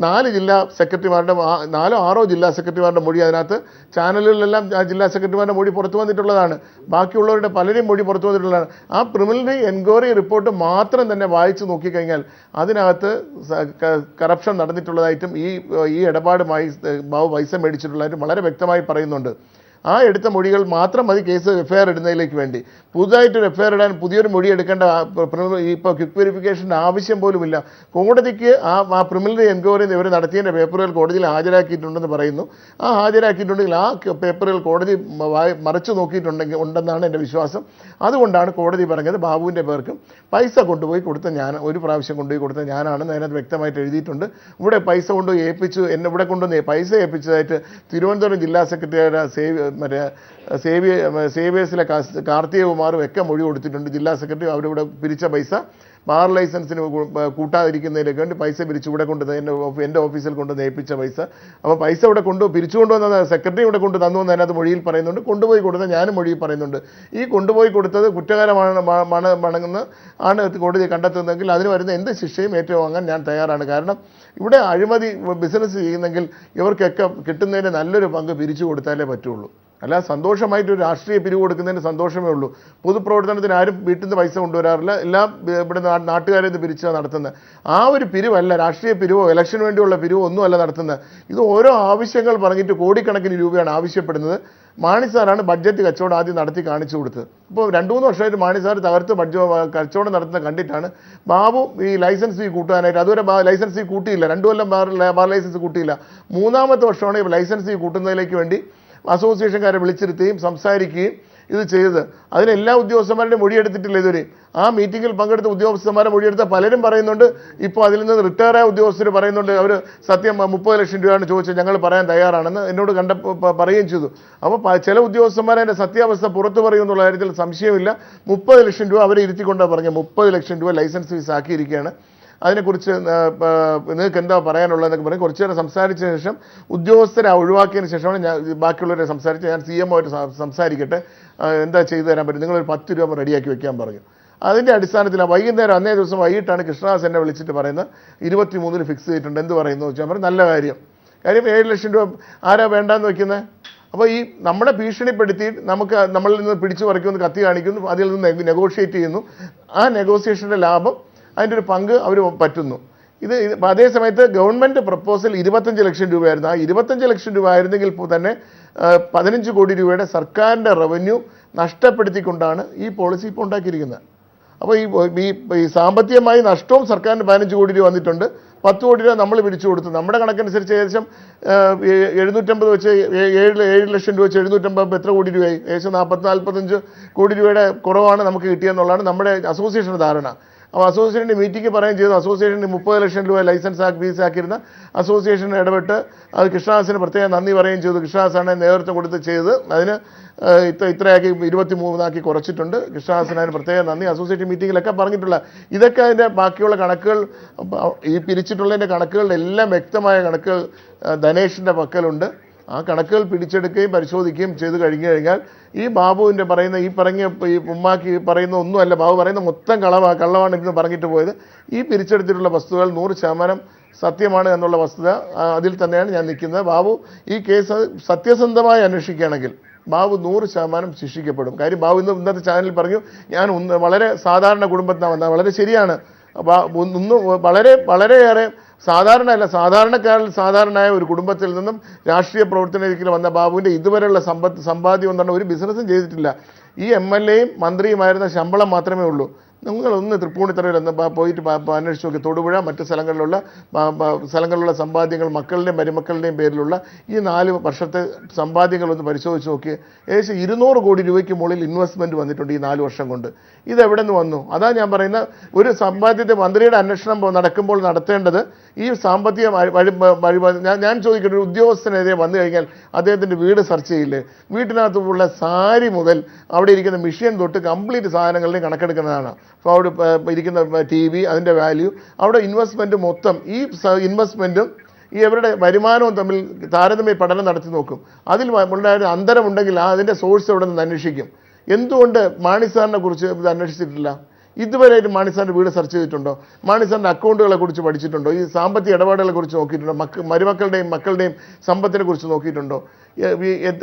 4 ജില്ലാ സെക്രട്ടറിമാരുടെ 4 6 ജില്ലാ സെക്രട്ടറിമാരുടെ മൊഴി അതിനകത്ത് ചാനലുകളിലെല്ലാം ജില്ലാ സെക്രട്ടറിമാരുടെ മൊഴി പുറത്തു വന്നിട്ടുള്ളതാണ്. ബാക്കിയുള്ളവരുടെ പലരും മൊഴി പുറത്തു വന്നിട്ടുള്ളതാണ്. ആ പ്രിലിമിനറി എൻക്വയറി റിപ്പോർട്ട് മാത്രം തന്നെ വായിച്ചു നോക്കിക്കഴിഞ്ഞാൽ അതിനകത്ത് കറപ്ഷൻ നടന്നിട്ടുള്ളതായിട്ടും ഈ ഇടപാടുമായി ബാബു പൈസ മേടിച്ചിട്ടുള്ളതായിട്ടും വളരെ വ്യക്തമായി പറയുന്നുണ്ട്. ആ എടുത്ത മൊഴികൾ മാത്രം മതി കേസ് എഫ്ഐആർ ഇടുന്നതിലേക്ക് വേണ്ടി. പുതുതായിട്ടൊരു എഫ്ഐആർ ഇടാൻ പുതിയൊരു മൊഴി എടുക്കേണ്ട ഇപ്പോൾ ക്വിക്ക് വെരിഫിക്കേഷൻ്റെ ആവശ്യം പോലുമില്ല. കോടതിക്ക് ആ പ്രിലിമിനറി എൻക്വയറി ഇവർ നടത്തിയതിൻ്റെ പേപ്പറുകൾ കോടതിയിൽ ഹാജരാക്കിയിട്ടുണ്ടെന്ന് പറയുന്നു. ആ ഹാജരാക്കിയിട്ടുണ്ടെങ്കിൽ ആ പേപ്പറുകൾ കോടതി മറച്ചു ഉണ്ടെന്നാണ് എൻ്റെ വിശ്വാസം. അതുകൊണ്ടാണ് കോടതി പറഞ്ഞത് ബാബുവിൻ്റെ പേർക്കും പൈസ കൊണ്ടുപോയി കൊടുത്ത ഒരു പ്രാവശ്യം കൊണ്ടുപോയി കൊടുത്ത ഞാനാണെന്ന് അതിനകത്ത് വ്യക്തമായിട്ട് എഴുതിയിട്ടുണ്ട്. ഇവിടെ പൈസ കൊണ്ടുപോയി ഏൽപ്പിച്ചു, എന്നെ ഇവിടെ കൊണ്ടുവന്ന് പൈസ ഏൽപ്പിച്ചതായിട്ട് തിരുവനന്തപുരം ജില്ലാ സെക്രട്ടറിയുടെ സേവിയേഴ്സിലെ കാർത്തിക കുമാറും ഒക്കെ മൊഴി കൊടുത്തിട്ടുണ്ട്. ജില്ലാ സെക്രട്ടറി അവരിവിടെ പിരിച്ച പൈസ ബാർ ലൈസൻസിന് കൂട്ടാതിരിക്കുന്നതിലേക്ക് വേണ്ടി പൈസ പിരിച്ചു ഇവിടെ കൊണ്ടുവന്ന് എൻ്റെ ഓഫീസിൽ കൊണ്ടുവന്ന് ഏൽപ്പിച്ച പൈസ. അപ്പോൾ പൈസ ഇവിടെ പിരിച്ചു കൊണ്ടുവന്നത് സെക്രട്ടറി ഇവിടെ കൊണ്ട് തന്നു എന്ന് അതിനകത്ത് മൊഴിയിൽ പറയുന്നുണ്ട്. കൊണ്ടുപോയി കൊടുത്ത ഞാനും മൊഴിയിൽ പറയുന്നുണ്ട്. ഈ കൊണ്ടുപോയി കൊടുത്തത് കുറ്റകരമാണെന്ന് ആണ് കോടതി കണ്ടെത്തുന്നതെങ്കിൽ അതിന് വരുന്ന എന്ത് ശിക്ഷയും ഏറ്റുവാങ്ങാൻ ഞാൻ തയ്യാറാണ്. കാരണം ഇവിടെ അഴിമതി ബിസിനസ് ചെയ്യുന്നെങ്കിൽ ഇവർക്കൊക്കെ കിട്ടുന്നതിന് നല്ലൊരു പങ്ക് പിരിച്ചു കൊടുത്താലേ പറ്റുള്ളൂ. അല്ല സന്തോഷമായിട്ട് ഒരു രാഷ്ട്രീയ പിരിവ് കൊടുക്കുന്നതിന് സന്തോഷമേ ഉള്ളൂ. പൊതുപ്രവർത്തനത്തിന് ആരും വീട്ടിൽ നിന്ന് പൈസ കൊണ്ടുവരാറില്ല. എല്ലാം ഇവിടെ നാട്ടുകാരെ ഇത് പിരിച്ചാണ് നടത്തുന്നത്. ആ ഒരു പിരിവല്ല, രാഷ്ട്രീയ പിരിവോ ഇലക്ഷന് വേണ്ടിയുള്ള പിരിവോ ഒന്നുമല്ല നടത്തുന്നത്. ഇത് ഓരോ ആവശ്യങ്ങൾ പറഞ്ഞിട്ട് കോടിക്കണക്കിന് രൂപയാണ് ആവശ്യപ്പെടുന്നത്. മാണി സാറാണ് ബഡ്ജറ്റ് കച്ചവടം ആദ്യം നടത്തി കാണിച്ചു കൊടുത്തത്. ഇപ്പോൾ 2-3 വർഷമായിട്ട് മാണി സാർ തകർത്ത് കച്ചവടം നടത്തുന്ന കണ്ടിട്ടാണ് ബാബു ഈ ലൈസൻസ് ഫീ കൂട്ടാനായിട്ട്, അതുവരെ ലൈസൻസ് ഫീ കൂട്ടിയില്ല, 2 കൊല്ലം ബാർ ലൈസൻസ് കൂട്ടിയില്ല. 3ാമത്തെ വർഷമാണ് ഈ ലൈസൻസ് ഫീ കൂട്ടുന്നതിലേക്ക് വേണ്ടി അസോസിയേഷൻകാരെ വിളിച്ചിരുത്തുകയും സംസാരിക്കുകയും ഇത് ചെയ്തത്. അതിന് എല്ലാ ഉദ്യോഗസ്ഥന്മാരുടെയും മൊഴിയെടുത്തിട്ടില്ല ഇതുവരെ. ആ മീറ്റിങ്ങിൽ പങ്കെടുത്ത ഉദ്യോഗസ്ഥന്മാരെ മൊഴിയെടുത്ത പലരും പറയുന്നുണ്ട്. ഇപ്പോൾ അതിൽ നിന്ന് റിട്ടയറായ ഉദ്യോഗസ്ഥർ പറയുന്നുണ്ട് അവർ സത്യം 30 ലക്ഷം രൂപയാണ് ചോദിച്ചത്, ഞങ്ങൾ പറയാൻ തയ്യാറാണെന്ന് എന്നോട് പറയുകയും ചെയ്തു. അപ്പോൾ ചില ഉദ്യോഗസ്ഥന്മാരെ അതിൻ്റെ സത്യാവസ്ഥ പുറത്തു പറയുമെന്നുള്ള കാര്യത്തിൽ സംശയമില്ല. 30 ലക്ഷം രൂപ അവരെ ഇരുത്തിക്കൊണ്ടാണ് പറഞ്ഞത്. 30 ലക്ഷം രൂപ ലൈസൻസ് ഫീസ് ആക്കിയിരിക്കുകയാണ്. അതിനെക്കുറിച്ച് നിങ്ങൾക്ക് എന്താ പറയാനുള്ളതെന്നൊക്കെ പറയും. കുറച്ചു നേരം സംസാരിച്ച ശേഷം ഉദ്യോഗസ്ഥരെ ഒഴിവാക്കിയതിന് ശേഷമാണ് ഞാൻ ബാക്കിയുള്ളവരെ സംസാരിച്ച് ഞാൻ CM ആയിട്ട് സംസാരിക്കട്ടെ, എന്താ ചെയ്തു തരാൻ പറ്റും, നിങ്ങളൊരു 10 രൂപ റെഡിയാക്കി വെക്കാൻ പറഞ്ഞു. അതിൻ്റെ അടിസ്ഥാനത്തിൽ വൈകുന്നേരം അന്നേ ദിവസം വൈകിട്ടാണ് കൃഷ്ണദാസ് എന്നെ വിളിച്ചിട്ട് പറയുന്നത് 23-ന് ഫിക്സ് ചെയ്തിട്ടുണ്ട്, എന്ത് പറയുന്നു വെച്ചാൽ പറഞ്ഞു നല്ല കാര്യം 7 ലക്ഷം രൂപ ആരാ വേണ്ടാന്ന് വെക്കുന്നത്. അപ്പോൾ ഈ നമ്മളെ ഭീഷണിപ്പെടുത്തി നമ്മളിൽ നിന്ന് പിടിച്ചു പറിക്കുമെന്ന് കത്തി കാണിക്കുന്നു, അതിൽ നിന്ന് നെഗോഷിയേറ്റ് ചെയ്യുന്നു. ആ നെഗോഷിയേഷൻ്റെ ലാഭം അതിൻ്റെ ഒരു പങ്ക് അവർ പറ്റുന്നു. ഇത് അതേ സമയത്ത് ഗവൺമെൻറ് പ്രപ്പോസൽ 25 ലക്ഷം രൂപയായിരുന്നു. ആ 25 ലക്ഷം രൂപ ആയിരുന്നെങ്കിൽ തന്നെ 15 കോടി രൂപയുടെ സർക്കാരിൻ്റെ റവന്യൂ നഷ്ടപ്പെടുത്തിക്കൊണ്ടാണ് ഈ പോളിസി ഇപ്പോൾ ഉണ്ടാക്കിയിരിക്കുന്നത്. അപ്പോൾ ഈ സാമ്പത്തികമായി നഷ്ടവും സർക്കാരിന് 15 കോടി രൂപ വന്നിട്ടുണ്ട്. 10 കോടി രൂപ നമ്മൾ പിടിച്ചു കൊടുത്തു. നമ്മുടെ കണക്കനുസരിച്ച് ഏകദേശം 750 വെച്ച് 7 ലക്ഷം രൂപ വെച്ച് 750 എത്ര കോടി രൂപയായി? ഏകദേശം 40-45 കോടി രൂപയുടെ കുറവാണ് നമുക്ക് കിട്ടിയെന്നുള്ളതാണ് നമ്മുടെ അസോസിയേഷൻ്റെ ധാരണ. അപ്പോൾ അസോസിയേഷൻ്റെ മീറ്റിംഗ് പറയുകയും ചെയ്തു. അസോസിയേഷന് 30 ലക്ഷം രൂപ ലൈസൻസ് ഫീസ് ആക്കിയിരുന്ന അസോസിയേഷൻ ഇടപെട്ട് അത് കൃഷ്ണദാസിന് പ്രത്യേകം നന്ദി പറയുകയും ചെയ്തു. കൃഷ്ണദാസാണ് നേതൃത്വം കൊടുത്ത് ചെയ്ത് അതിന് ഇത്രയാക്കി 23 കുറച്ചിട്ടുണ്ട്. കൃഷ്ണദാസിന് അതിന് പ്രത്യേകം നന്ദി അസോസിയേഷൻ മീറ്റിങ്ങിലൊക്കെ പറഞ്ഞിട്ടുള്ള ഇതൊക്കെ അതിൻ്റെ ബാക്കിയുള്ള കണക്കുകൾ ഈ പിരിച്ചിട്ടുള്ളതിൻ്റെ കണക്കുകളുടെ എല്ലാം വ്യക്തമായ കണക്കുകൾ ധനേഷിൻ്റെ പക്കലുണ്ട്. ആ കണക്കുകൾ പിടിച്ചെടുക്കുകയും പരിശോധിക്കുകയും ചെയ്ത് കഴിഞ്ഞാൽ ഈ ബാബുവിൻ്റെ ഈ ഉമ്മാക്കി പറയുന്ന ഒന്നുമല്ല, ബാബു പറയുന്ന മൊത്തം കള്ളമാണ് ഇന്ന് പറഞ്ഞിട്ട് പോയത്. ഈ പിരിച്ചെടുത്തിട്ടുള്ള വസ്തുക്കൾ 100% സത്യമാണ് എന്നുള്ള വസ്തുത അതിൽ തന്നെയാണ് ഞാൻ നിൽക്കുന്നത്. ബാബു ഈ കേസ് സത്യസന്ധമായി അന്വേഷിക്കുകയാണെങ്കിൽ ബാബു 100% ശിക്ഷിക്കപ്പെടും. കാര്യം ബാബു ഇന്നത്തെ ചാനലിൽ പറഞ്ഞു ഞാൻ വളരെ സാധാരണ കുടുംബത്തിൽ നിന്നാണ് വന്നത്. വളരെ ശരിയാണ്. വളരെയേറെ സാധാരണക്കാരിൽ ഒരു കുടുംബത്തിൽ നിന്നും രാഷ്ട്രീയ പ്രവർത്തനത്തിൽ വന്ന ബാബുവിൻ്റെ ഇതുവരെയുള്ള സമ്പാദ്യം എന്താണ് ഒരു ബിസിനസ്സും ചെയ്തിട്ടില്ല. ഈ MLAയും മന്ത്രിയുമായിരുന്ന ശമ്പളം മാത്രമേ ഉള്ളൂ. നിങ്ങളൊന്ന് തൃപ്പൂണിത്തറയിൽ പോയിട്ട് അന്വേഷിച്ച് നോക്കി. തൊടുപുഴ മറ്റ് സ്ഥലങ്ങളിലുള്ള സമ്പാദ്യങ്ങൾ മക്കളുടെയും മരുമക്കളുടെയും പേരിലുള്ള ഈ 4 വർഷത്തെ സമ്പാദ്യങ്ങളൊന്ന് പരിശോധിച്ച് നോക്കി. ഏകദേശം 200 കോടി രൂപയ്ക്ക് മുകളിൽ ഇൻവെസ്റ്റ്മെൻറ്റ് വന്നിട്ടുണ്ട് ഈ 4 വർഷം കൊണ്ട്. ഇതെവിടെ നിന്ന് വന്നു? അതാ ഞാൻ പറയുന്ന ഒരു സമ്പാദ്യത്തെ മന്ത്രിയുടെ അന്വേഷണം നടക്കുമ്പോൾ നടത്തേണ്ടത് ഈ സാമ്പത്തിക ഞാൻ ചോദിക്കട്ടെ, ഒരു ഉദ്യോഗസ്ഥനെതിരെ വന്നു കഴിഞ്ഞാൽ അദ്ദേഹത്തിൻ്റെ വീട് സെർച്ച് ചെയ്യില്ലേ? വീട്ടിനകത്തുള്ള സാരി മുതൽ അവിടെ ഇരിക്കുന്ന മെഷീൻ തൊട്ട് കംപ്ലീറ്റ് സാധനങ്ങളുടെയും കണക്കെടുക്കുന്നതാണ്. അപ്പോൾ അവിടെ ഇരിക്കുന്ന TV, അതിൻ്റെ വാല്യൂ, അവിടെ ഇൻവെസ്റ്റ്മെൻറ്റ് മൊത്തം ഈ ഇൻവെസ്റ്റ്മെൻറ്റും ഈ അവരുടെ വരുമാനവും തമ്മിൽ താരതമ്യ പഠനം നടത്തി നോക്കും. അതിൽ ഉണ്ടായ അന്തരമുണ്ടെങ്കിൽ അതിൻ്റെ സോഴ്സ് എവിടെ നിന്ന് അന്വേഷിക്കും. എന്തുകൊണ്ട് മാണി സാറിനെ കുറിച്ച് ഇത് അന്വേഷിച്ചിട്ടില്ല? ഇതുവരെയായിട്ട് മാണി സാറിൻ്റെ വീട് സെർച്ച് ചെയ്തിട്ടുണ്ടോ? മാണി സാറിൻ്റെ അക്കൗണ്ടുകളെ കുറിച്ച് പഠിച്ചിട്ടുണ്ടോ? ഈ സാമ്പത്തിക ഇടപാടുകളെ കുറിച്ച് നോക്കിയിട്ടുണ്ടോ? മരുമക്കളുടെയും മക്കളുടെയും സമ്പത്തിനെ കുറിച്ച് നോക്കിയിട്ടുണ്ടോ?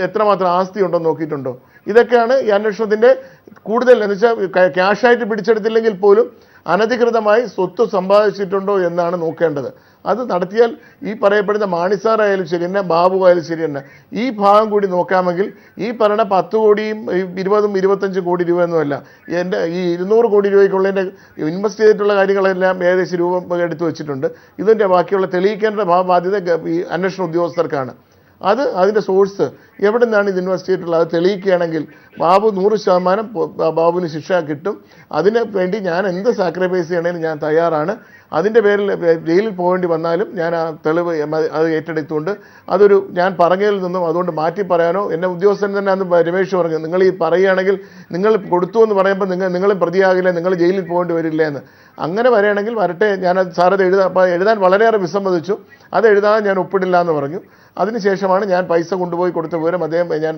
എത്രമാത്രം ആസ്തി ഉണ്ടോ നോക്കിയിട്ടുണ്ടോ? ഇതൊക്കെയാണ് ഈ അന്വേഷണത്തിൻ്റെ കൂടുതൽ. എന്ന് വെച്ചാൽ ക്യാഷായിട്ട് പിടിച്ചെടുത്തില്ലെങ്കിൽ പോലും അനധികൃതമായി സ്വത്ത് സമ്പാദിച്ചിട്ടുണ്ടോ എന്നാണ് നോക്കേണ്ടത്. അത് നടത്തിയാൽ ഈ പറയപ്പെടുന്ന മാണി സാറായാലും ശരി തന്നെ, ബാബു ആയാലും ശരി തന്നെ, ഈ ഭാഗം കൂടി നോക്കാമെങ്കിൽ ഈ പറയുന്ന 10 കോടിയും 20ഉം 25 കോടി രൂപയൊന്നുമല്ല, എൻ്റെ ഈ 200 കോടി രൂപയ്ക്കുള്ളതിൻ്റെ ഇൻവെസ്റ്റ് ചെയ്തിട്ടുള്ള കാര്യങ്ങളെല്ലാം ഏകദേശം രൂപ എടുത്തു വെച്ചിട്ടുണ്ട്. ഇതിൻ്റെ ബാക്കിയുള്ള തെളിയിക്കേണ്ട ബാധ്യത ഈ അന്വേഷണ ഉദ്യോഗസ്ഥർക്കാണ്. അതിൻ്റെ സോഴ്സ് എവിടെ നിന്നാണ് ഇത് ഇൻവെസ്റ്റ് ചെയ്തിട്ടുള്ളത് അത് തെളിയിക്കുകയാണെങ്കിൽ ബാബു 100% ബാബുവിന് ശിക്ഷ കിട്ടും. അതിന് വേണ്ടി ഞാൻ എന്ത് സാക്രിഫൈസ് ചെയ്യണമെങ്കിലും ഞാൻ തയ്യാറാണ്. അതിൻ്റെ പേരിൽ ജയിലിൽ പോകേണ്ടി വന്നാലും ഞാൻ ആ തെളിവ് അത് ഏറ്റെടുത്തുകൊണ്ട് ഞാൻ പറഞ്ഞതിൽ നിന്നും അതുകൊണ്ട് മാറ്റി പറയാനോ, എന്നെ ഉദ്യോഗസ്ഥൻ തന്നെ അന്ന് രമേശ് പറഞ്ഞു, നിങ്ങൾ ഈ പറയുകയാണെങ്കിൽ നിങ്ങൾ കൊടുത്തു എന്ന് പറയുമ്പോൾ നിങ്ങളും പ്രതിയാകില്ല, നിങ്ങൾ ജയിലിൽ പോകേണ്ടി വരില്ല എന്ന്. അങ്ങനെ വരികയാണെങ്കിൽ വരട്ടെ, ഞാനത് സാറത് എഴുതാൻ വളരെയേറെ വിസമ്മതിച്ചു. അത് എഴുതാൻ ഞാൻ ഒപ്പിടില്ല എന്ന് പറഞ്ഞു. അതിനുശേഷമാണ് ഞാൻ പൈസ കൊണ്ടുപോയി കൊടുത്ത വിവരം അദ്ദേഹം ഞാൻ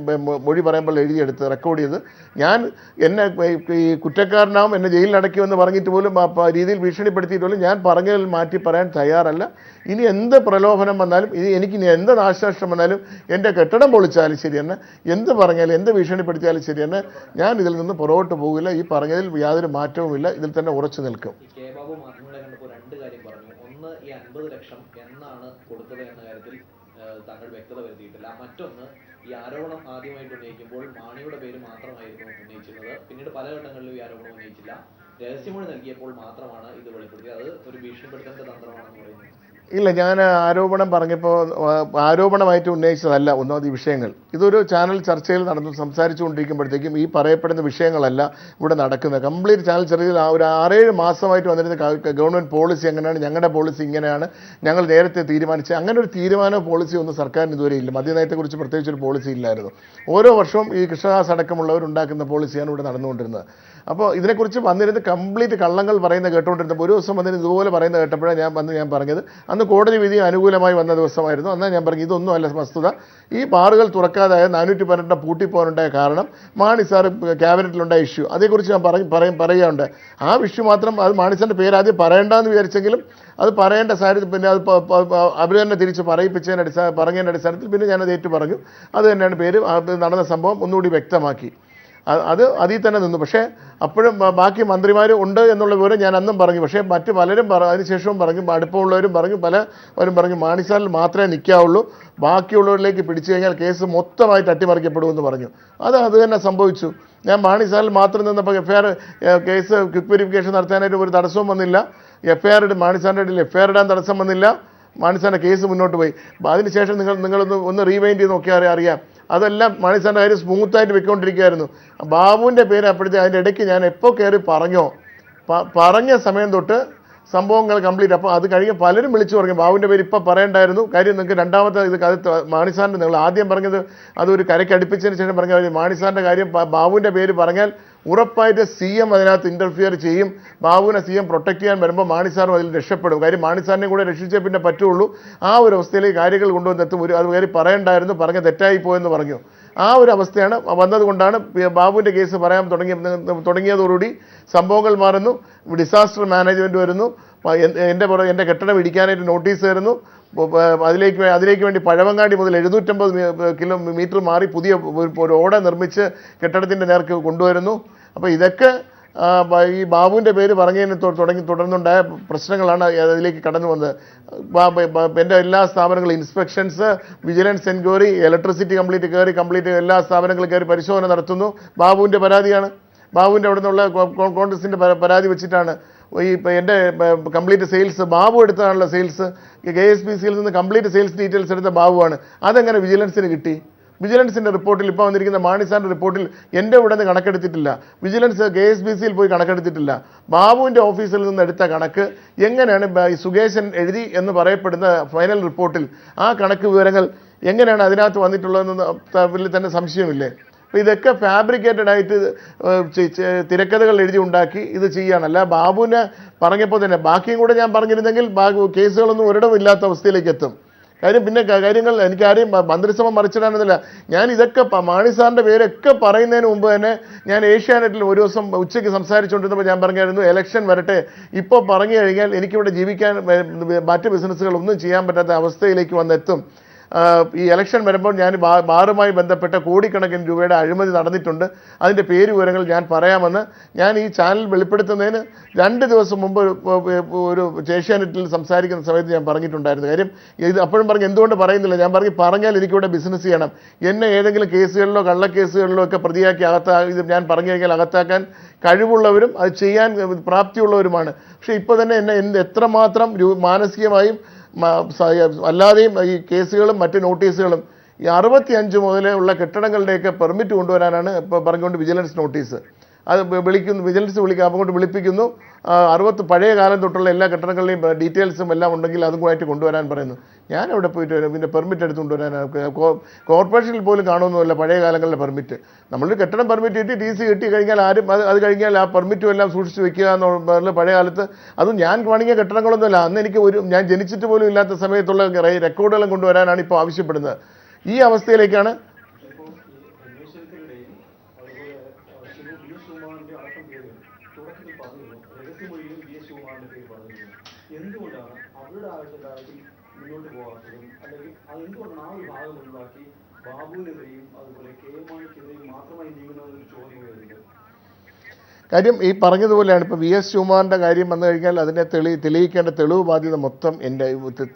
മൊഴി പറയുമ്പോൾ എഴുതിയെടുത്ത് റെക്കോർഡ് ചെയ്ത്, ഞാൻ എന്നെ ഈ കുറ്റക്കാരനാവും, എന്നെ ജയിലിൽ അടയ്ക്കുമെന്ന് പറഞ്ഞിട്ട് പോലും രീതിയിൽ ഭീഷണിപ്പെടുത്തിയിട്ട് പോലും ഞാൻ പറഞ്ഞതിൽ മാറ്റി പറയാൻ തയ്യാറല്ല. ഇനി എന്ത് പ്രലോഭനം വന്നാലും, എനിക്കിനി എന്ത് നാശനഷ്ടം വന്നാലും, എൻ്റെ കെട്ടിടം പൊളിച്ചാലും ശരി തന്നെ, എന്ത് പറഞ്ഞാലും എന്ത് ഭീഷണിപ്പെടുത്തിയാലും ശരി തന്നെ, ഞാൻ ഇതിൽ നിന്ന് പുറകോട്ട് പോകില്ല. ഈ പറഞ്ഞതിൽ യാതൊരു മാറ്റവുമില്ല. ഇതിൽ തന്നെ ഉറച്ചു നിൽക്കും. കെ ബാബു മാധ്യമങ്ങളെ കണ്ടപ്പോൾ 2 കാര്യം പറഞ്ഞു. ഒന്ന്, ഈ 50 ലക്ഷം എന്നാണ് കൊടുത്തത് എന്ന കാര്യത്തിൽ താങ്കൾ വ്യക്തത വരുത്തിയിട്ടില്ല. മറ്റൊന്ന്, ഈ ആരോപണം ആദ്യമായിട്ട് ഉന്നയിക്കുമ്പോൾ മാണിയുടെ പേര് മാത്രമായിരുന്നു ഉന്നയിച്ചിരുന്നത്. പിന്നീട് പല ഘട്ടങ്ങളിലും ഈ ആരോപണം ഉന്നയിച്ചില്ല. രഹസ്യമൊഴി നൽകിയപ്പോൾ മാത്രമാണ് ഇത് വെളിപ്പെടുത്തിയത്. അത് ഒരു ഭീഷണിപ്പെടുത്തേണ്ട തന്ത്രമാണെന്ന് പറയുന്നത്. ഇല്ല, ഞാൻ ആരോപണം പറഞ്ഞപ്പോൾ ആരോപണമായിട്ട് ഉന്നയിച്ചതല്ല ഒന്നാമത് ഈ വിഷയങ്ങൾ. ഇതൊരു ചാനൽ ചർച്ചയിൽ നടന്നു സംസാരിച്ചുകൊണ്ടിരിക്കുമ്പോഴത്തേക്കും ഈ പറയപ്പെടുന്ന വിഷയങ്ങളല്ല ഇവിടെ നടക്കുന്നത്. കംപ്ലീറ്റ് ചാനൽ ചർച്ചയിൽ ഒരു 6-7 മാസമായിട്ട് വന്നിരുന്ന ഗവൺമെൻറ് പോളിസി എങ്ങനെയാണ്, ഞങ്ങളുടെ പോളിസി ഇങ്ങനെയാണ്, ഞങ്ങൾ നേരത്തെ തീരുമാനിച്ചത്, അങ്ങനെ ഒരു തീരുമാനമോ പോളിസിയോ ഒന്നും സർക്കാരിന് ഇതുവരെ ഇല്ല. മദ്യനയത്തെക്കുറിച്ച് പ്രത്യേകിച്ചൊരു പോളിസി ഇല്ലായിരുന്നു. ഓരോ വർഷവും ഈ കൃഷ്ണദാസ് അടക്കമുള്ളവരുണ്ടാക്കുന്ന പോളിസിയാണ് ഇവിടെ നടന്നുകൊണ്ടിരുന്നത്. അപ്പോൾ ഇതിനെക്കുറിച്ച് വന്നിരുന്ന് കംപ്ലീറ്റ് കള്ളങ്ങൾ പറയുന്നത് കേട്ടുകൊണ്ടിരുന്നപ്പോൾ ഒരു ദിവസം വന്നിരുന്ന് ഇതുപോലെ പറയുന്നത് കേട്ടപ്പോഴാണ് ഞാൻ പറഞ്ഞത്. അന്ന് കോടതി വിധി അനുകൂലമായി വന്ന ദിവസമായിരുന്നു. അന്ന് ഞാൻ പറഞ്ഞു ഇതൊന്നും അല്ല വസ്തുത. ഈ ബാറുകൾ തുറക്കാതായ 418 പൂട്ടിപ്പോകാനുണ്ടായ കാരണം മാണി സാർ ക്യാബിനറ്റിലുണ്ടായ ഇഷ്യൂ, അതേക്കുറിച്ച് ഞാൻ പറയുകയുണ്ട്. ആ ഇഷ്യൂ മാത്രം, അത് മാണി സാറിൻ്റെ പേര് ആദ്യം പറയേണ്ടെന്ന് വിചാരിച്ചെങ്കിലും അത് പറയേണ്ട സാഹചര്യത്തിൽ പിന്നെ അത് അവർ തന്നെ തിരിച്ച് പറഞ്ഞതിൻ്റെ അടിസ്ഥാനത്തിൽ പിന്നെ ഞാനത് ഏറ്റു പറഞ്ഞു. അത് തന്നെയാണ് പേര്. അത് നടന്ന സംഭവം ഒന്നുകൂടി വ്യക്തമാക്കി. അതിൽ തന്നെ നിന്നു. പക്ഷേ അപ്പോഴും ബാക്കി മന്ത്രിമാർ ഉണ്ട് എന്നുള്ള വിവരം ഞാൻ അന്നും പറഞ്ഞു. പക്ഷേ മറ്റ് പലരും അതിനുശേഷവും പറഞ്ഞു, അടുപ്പമുള്ളവരും പലരും പറഞ്ഞു മാണി സാറിൽ മാത്രമേ നിൽക്കാവുള്ളൂ, ബാക്കിയുള്ളവരിലേക്ക് പിടിച്ചു കഴിഞ്ഞാൽ കേസ് മൊത്തമായിട്ട് അട്ടിമറിക്കപ്പെടുമെന്ന് പറഞ്ഞു. അത് തന്നെ സംഭവിച്ചു. ഞാൻ മാണി സാറിൽ മാത്രം നിന്നപ്പോൾ കേസ് ക്വിക്ക് വെരിഫിക്കേഷൻ നടത്താനായിട്ട് ഒരു തടസ്സവും വന്നില്ല. മാണി സാറിൻ്റെ ഇടയിൽ FIR ഇടാൻ തടസ്സം വന്നില്ല. മാണി സാറിൻ്റെ കേസ് മുന്നോട്ട് പോയി. അതിനുശേഷം നിങ്ങളൊന്ന് റീവൈൻഡ് ചെയ്ത് നോക്കിയാൽ അറിയാം, അതെല്ലാം മാണി സാറിൻ്റെ കാര്യം സ്മൂത്തായിട്ട് വെക്കൊണ്ടിരിക്കുകയായിരുന്നു. ബാബുവിൻ്റെ പേര് അപ്പോഴത്തെ അതിൻ്റെ ഇടയ്ക്ക് ഞാൻ എപ്പോൾ കയറി പറഞ്ഞ സമയം തൊട്ട് സംഭവങ്ങൾ കംപ്ലീറ്റ്. അപ്പോൾ അത് കഴിഞ്ഞ് പലരും വിളിച്ചു പറഞ്ഞു ബാബുവിൻ്റെ പേര് ഇപ്പോൾ പറയണ്ടായിരുന്നു. കാര്യം നിങ്ങൾക്ക് രണ്ടാമത്തെ അത് മാണി സാറിൻ്റെ, നിങ്ങൾ ആദ്യം പറഞ്ഞത് അതൊരു കരയ്ക്ക് അടുപ്പിച്ചതിന് ശേഷം പറഞ്ഞ മാണി സാറിൻ്റെ കാര്യം ബാബുവിൻ്റെ പേര് പറഞ്ഞാൽ ഉറപ്പായിട്ട് CM അതിനകത്ത് ഇൻ്റർഫിയർ ചെയ്യും. ബാബുവിനെ CM പ്രൊട്ടക്ട് ചെയ്യാൻ വരുമ്പോൾ മാണി സാറും അതിൽ രക്ഷപ്പെടും. കാര്യം മാണി സാറിനെ കൂടെ രക്ഷിച്ചേ പിന്നെ പറ്റുള്ളൂ. ആ ഒരു അവസ്ഥയിലേക്ക് കാര്യങ്ങൾ കൊണ്ടുവന്നെത്തും. അത് കാര്യം പറയണ്ടായിരുന്നു, പറഞ്ഞ തെറ്റായി പോയെന്ന് പറഞ്ഞു. ആ ഒരു അവസ്ഥയാണ് വന്നതുകൊണ്ടാണ് ബാബുവിൻ്റെ കേസ് പറയാൻ തുടങ്ങിയതോടുകൂടി സംഭവങ്ങൾ മാറുന്നു. ഡിസാസ്റ്റർ മാനേജ്മെൻറ്റ് വരുന്നു. എൻ്റെ കെട്ടിടം ഇടിക്കാനായിട്ട് നോട്ടീസ് തരുന്നു. അതിലേക്ക് വേണ്ടി പഴവങ്ങാടി മുതൽ 750 കിലോമീറ്റർ മാറി പുതിയ ഒരു ഓട നിർമ്മിച്ച് കെട്ടിടത്തിൻ്റെ നേർക്ക് കൊണ്ടുവരുന്നു. അപ്പോൾ ഇതൊക്കെ ഈ ബാബുവിൻ്റെ പേര് പറഞ്ഞതിന് തുടർന്നുണ്ടായ പ്രശ്നങ്ങളാണ് അതിലേക്ക് കടന്നു വന്നത്. എൻ്റെ എല്ലാ സ്ഥാപനങ്ങളും inspections, vigilance enquiry, electricity complete എല്ലാ സ്ഥാപനങ്ങളും കയറി പരിശോധന നടത്തുന്നു. ബാബുവിൻ്റെ പരാതിയാണ്. ബാബുവിൻ്റെ അവിടെ നിന്നുള്ള കോൺഗ്രസിൻ്റെ പരാതി വെച്ചിട്ടാണ് ഈ എൻ്റെ കംപ്ലീറ്റ് സെയിൽസ് ബാബു എടുത്തതാണല്ലോ സെയിൽസ്. KSPCയിൽ നിന്ന് കംപ്ലീറ്റ് സെയിൽസ് ഡീറ്റെയിൽസ് എടുത്ത ബാബുവാണ്. അതെങ്ങനെ വിജിലൻസിന് കിട്ടി? വിജിലൻസിൻ്റെ റിപ്പോർട്ടിൽ ഇപ്പോൾ വന്നിരിക്കുന്ന മാണിസാറിൻ്റെ റിപ്പോർട്ടിൽ എൻ്റെ ഇവിടെ നിന്ന് കണക്കെടുത്തിട്ടില്ല. വിജിലൻസ് KSPCയിൽ പോയി കണക്കെടുത്തിട്ടില്ല. ബാബുവിൻ്റെ ഓഫീസിൽ നിന്ന് എടുത്ത കണക്ക് എങ്ങനെയാണ് ഈ സുകേശൻ എഴുതി എന്ന് പറയപ്പെടുന്ന ഫൈനൽ റിപ്പോർട്ടിൽ ആ കണക്ക് വിവരങ്ങൾ എങ്ങനെയാണ് അതിനകത്ത് വന്നിട്ടുള്ളതെന്ന് തന്നെ സംശയമില്ലേ? അപ്പോൾ ഇതൊക്കെ ഫാബ്രിക്കേറ്റഡ് ആയിട്ട് തിരക്കഥകൾ എഴുതി ഉണ്ടാക്കി ഇത് ചെയ്യാണ്. അല്ല ബാബുവിനെ പറഞ്ഞപ്പോൾ തന്നെ ബാക്കിയും കൂടെ ഞാൻ പറഞ്ഞിരുന്നെങ്കിൽ കേസുകളൊന്നും ഒരിടവും ഇല്ലാത്ത അവസ്ഥയിലേക്ക് എത്തും. കാര്യം പിന്നെ കാര്യങ്ങൾ എനിക്കാരെയും മന്ത്രിസഭ മറിച്ചിടാനെന്നില്ല. ഞാൻ ഇതൊക്കെ മാണി സാറിൻ്റെ പേരൊക്കെ പറയുന്നതിന് മുമ്പ് തന്നെ ഞാൻ ഏഷ്യാനെറ്റിൽ ഒരു ദിവസം ഉച്ചയ്ക്ക് സംസാരിച്ചുകൊണ്ടിരുന്നപ്പോൾ ഞാൻ പറഞ്ഞായിരുന്നു ഇലക്ഷൻ വരട്ടെ, ഇപ്പോൾ പറഞ്ഞു കഴിഞ്ഞാൽ എനിക്കിവിടെ ജീവിക്കാൻ മറ്റ് ബിസിനസ്സുകളൊന്നും ചെയ്യാൻ പറ്റാത്ത അവസ്ഥയിലേക്ക് വന്നെത്തും. ഈ ഇലക്ഷൻ വരുമ്പോൾ ഞാൻ ബാറുമായി ബന്ധപ്പെട്ട കോടിക്കണക്കിന് രൂപയുടെ അഴിമതി നടന്നിട്ടുണ്ട്, അതിൻ്റെ പേര് വിവരങ്ങൾ ഞാൻ പറയാമെന്ന് ഞാൻ ഈ ചാനൽ വെളിപ്പെടുത്തുന്നതിന് 2 ദിവസം മുമ്പ് ഒരു ഏഷ്യാനെറ്റിൽ സംസാരിക്കുന്ന സമയത്ത് ഞാൻ പറഞ്ഞിട്ടുണ്ടായിരുന്നു. കാര്യം ഇത് അപ്പോഴും പറഞ്ഞ് എന്തുകൊണ്ട് പറയുന്നില്ല, ഞാൻ പറഞ്ഞാൽ എനിക്കിവിടെ ബിസിനസ് ചെയ്യണം, എന്നെ ഏതെങ്കിലും കേസുകളിലോ കള്ളക്കേസുകളിലോ ഒക്കെ പ്രതിയാക്കി ഇത് ഞാൻ പറഞ്ഞു കഴിഞ്ഞാൽ അകത്താക്കാൻ കഴിവുള്ളവരും അത് ചെയ്യാൻ പ്രാപ്തിയുള്ളവരുമാണ്. പക്ഷേ ഇപ്പോൾ തന്നെ എന്നെ എത്രമാത്രം മാനസികമായും അല്ലാതെയും ഈ കേസുകളും മറ്റ് നോട്ടീസുകളും ഈ 65 മുതലേ ഉള്ള കെട്ടിടങ്ങളുടെയൊക്കെ പെർമിറ്റ് കൊണ്ടുവരാനാണ് ഇപ്പോൾ പറഞ്ഞുകൊണ്ട് വിജിലൻസ് നോട്ടീസ്. അത് വിജിലൻസ് അങ്ങോട്ട് വിളിപ്പിക്കുന്നു. 60 പഴയ കാലം തൊട്ടുള്ള എല്ലാ കെട്ടിടങ്ങളുടെയും ഡീറ്റെയിൽസും എല്ലാം ഉണ്ടെങ്കിൽ അതുമായിട്ട് കൊണ്ടുവരാൻ പറയുന്നു. ഞാൻ അവിടെ പോയിട്ട് പിന്നെ പെർമിറ്റ് എടുത്ത് കൊണ്ടുവരാനാണ്. കോർപ്പറേഷനിൽ പോലും കാണുമൊന്നുമില്ല പഴയ കാലങ്ങളിലെ പെർമിറ്റ്. നമ്മളൊരു കെട്ടിടം പെർമിറ്റ് കിട്ടി DC കിട്ടി കഴിഞ്ഞാൽ ആരും അത് കഴിഞ്ഞാൽ ആ പെർമിറ്റും എല്ലാം സൂക്ഷിച്ച് വെക്കുക എന്നുള്ള പഴയ കാലത്ത് അതും ഞാൻ പണിയ കെട്ടിടങ്ങളൊന്നുമല്ല. അന്ന് എനിക്ക് ഞാൻ ജനിച്ചിട്ട് പോലും ഇല്ലാത്ത സമയത്തുള്ള റെക്കോർഡുകളും കൊണ്ടുവരാനാണ് ഇപ്പോൾ ആവശ്യപ്പെടുന്നത്. ഈ അവസ്ഥയിലേക്കാണ് എന്തുകൊണ്ടാണ് അവരുടെ ആവശ്യക്കാർക്ക് മുന്നോട്ട് പോകാത്തതും അല്ലെങ്കിൽ അതെന്തുകൊണ്ടാണ് ആ ഒരു ഭാഗം ഒഴിവാക്കി ബാബുവിനെതിരെയും അതുപോലെ KM-മാണിക്കെതിരെയും മാത്രമായി നീങ്ങുന്നതൊരു ചോദ്യം വരുന്നത്? കാര്യം ഈ പറഞ്ഞതുപോലെയാണ്. ഇപ്പോൾ VS ശിവകുമാറിൻ്റെ കാര്യം വന്നു കഴിഞ്ഞാൽ അതിനെ തെളിയിക്കേണ്ട തെളിവ് ബാധ്യത മൊത്തം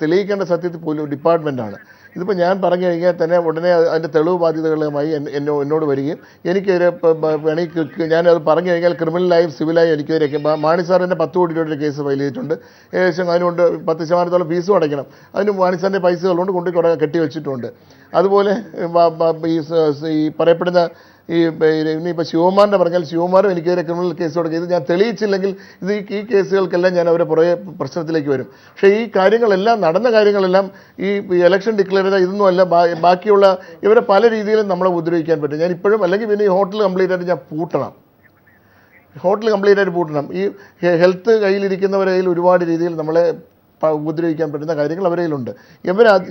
തെളിയിക്കേണ്ട സത്യത്തിൽ പോലും ഡിപ്പാർട്ട്മെൻറ്റാണ്. ഇതിപ്പോൾ ഞാൻ പറഞ്ഞു കഴിഞ്ഞാൽ തന്നെ ഉടനെ അതിൻ്റെ തെളിവ് ബാധ്യതകളുമായി എന്നോട് വരികയും എനിക്കെതിരെ വേണമെങ്കിൽ ഞാനത് പറഞ്ഞു കഴിഞ്ഞാൽ ക്രിമിനലായും സിവിലായും എനിക്കെതിരെ മാണി സാറിൻ്റെ 10 കോടി രൂപയുടെ കേസ് ഫയൽ ചെയ്തിട്ടുണ്ട്. ഏകദേശം അതിനുകൊണ്ട് 10% ഫീസും അടയ്ക്കണം. അതിന് മാണി സാറിൻ്റെ പൈസകളുകൊണ്ട് കൊണ്ട് കുറേ കെട്ടിവെച്ചിട്ടുണ്ട്. അതുപോലെ ഈ പറയപ്പെടുന്ന ഇനിയിപ്പോൾ ശിവകുമാറിൻ്റെ പറഞ്ഞാൽ ശിവകുമാറും എനിക്കെതിരെ ക്രിമിനൽ കേസ് കൊടുക്കുക. ഇത് ഞാൻ തെളിയിച്ചില്ലെങ്കിൽ ഈ കേസുകൾക്കെല്ലാം ഞാൻ അവരെ പുറകെ പ്രശ്നത്തിലേക്ക് വരും. പക്ഷേ ഈ കാര്യങ്ങളെല്ലാം നടന്ന കാര്യങ്ങളെല്ലാം ഈ ഇലക്ഷൻ ഡിക്ലെയർ ചെയ്താൽ ഇതൊന്നുമല്ല. ബാക്കിയുള്ള ഇവരെ പല രീതിയിലും നമ്മളെ ഉപദ്രവിക്കാൻ പറ്റും. ഞാൻ ഇപ്പോഴും അല്ലെങ്കിൽ പിന്നെ ഈ ഹോട്ടൽ കംപ്ലീറ്റ് ആയിട്ട് ഞാൻ പൂട്ടണം. ഈ ഹെൽത്ത് കയ്യിലിരിക്കുന്നവരെ കയ്യിൽ ഒരുപാട് രീതിയിൽ നമ്മളെ ഉപദ്രവിക്കാൻ പറ്റുന്ന കാര്യങ്ങൾ അവരെ കയ്യിലുണ്ട്.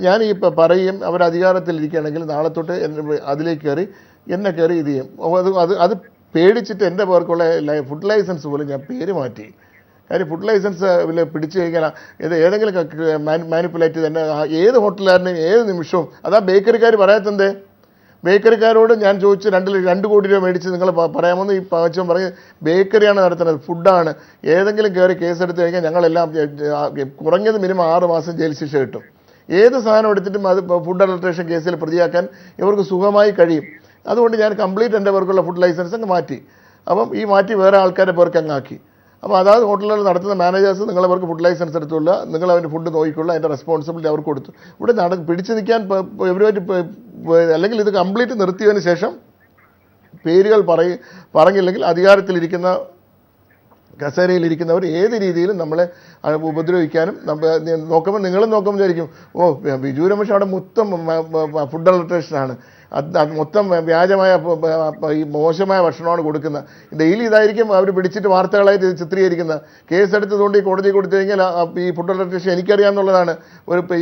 ഞാൻ ഈ പറയും അവർ അധികാരത്തിലിരിക്കുകയാണെങ്കിൽ നാളെ തൊട്ട് അതിലേക്ക് കയറി എന്നെ കയറി ഇത് ചെയ്യും. അത് പേടിച്ചിട്ട് എൻ്റെ പേർക്കുള്ള ഫുഡ് ലൈസൻസ് പോലും ഞാൻ പേര് മാറ്റി. കാര്യം ഫുഡ് ലൈസൻസ് പിടിച്ചു കഴിഞ്ഞാൽ ഏതെങ്കിലും മാനിപ്പുലേറ്റ് തന്നെ ഏത് ഹോട്ടലുകാരനെയും ഏത് നിമിഷവും അതാ ബേക്കറിക്കാർ പറയാത്തത്. ബേക്കറിക്കാരോട് ഞാൻ ചോദിച്ചു 2 കോടി രൂപ മേടിച്ച് നിങ്ങൾ പറയാമെന്ന് ഈ പച്ചൻ പറഞ്ഞ് ബേക്കറിയാണ് നടത്തുന്നത്, ഫുഡാണ്. ഏതെങ്കിലും കയറി കേസെടുത്ത് കഴിഞ്ഞാൽ ഞങ്ങളെല്ലാം കുറഞ്ഞത് മിനിമം 6 മാസം ജയിൽ ശിക്ഷ കിട്ടും. ഏത് സാധനം എടുത്തിട്ടും അത് ഫുഡ് അഡൾട്രേഷൻ കേസിൽ പ്രതിയാക്കാൻ ഇവർക്ക് സുഖമായി കഴിയും. അതുകൊണ്ട് ഞാൻ കംപ്ലീറ്റ് എൻ്റെ പേർക്കുള്ള ഫുഡ് ലൈസൻസ് അങ്ങ് മാറ്റി. അപ്പം ഈ മാറ്റി വേറെ ആൾക്കാരുടെ പേർക്ക് അങ്ങാക്കി. അപ്പോൾ അതായത് ഹോട്ടലുകൾ നടത്തുന്ന മാനേജേഴ്സ് നിങ്ങളവർക്ക് ഫുഡ് ലൈസൻസ് എടുത്തുള്ള നിങ്ങൾ അവൻ്റെ ഫുഡ് നോക്കിക്കൊള്ള അതിൻ്റെ റെസ്പോൺസിബിലിറ്റി അവർക്ക് കൊടുത്തു. ഇവിടെ പിടിച്ചു നിൽക്കാൻ ഇവരുമായിട്ട് അല്ലെങ്കിൽ ഇത് കംപ്ലീറ്റ് നിർത്തിയതിന് ശേഷം പേരുകൾ പറഞ്ഞില്ലെങ്കിൽ അധികാരത്തിലിരിക്കുന്ന കസേരയിലിരിക്കുന്നവർ ഏത് രീതിയിലും നമ്മളെ ഉപദ്രവിക്കാനും നിങ്ങളും നോക്കുമ്പോൾ വിചാരിക്കും ബിജു രമേശ് അവിടെ മൊത്തം ഫുഡ് അഡൾട്രേഷനാണ്, അത് മൊത്തം വ്യാജമായ ഈ മോശമായ ഭക്ഷണമാണ് കൊടുക്കുന്നത്. ഡെയിലി ഇതായിരിക്കും അവർ പിടിച്ചിട്ട് വാർത്തകളായിട്ട് ചിത്രീകരിക്കുന്നത്. കേസെടുത്തതുകൊണ്ട് ഈ കോടതി കൊടുത്തു കഴിഞ്ഞാൽ ഈ ഫുഡ് അഡൾട്രേഷൻ എനിക്കറിയാമെന്നുള്ളതാണ്.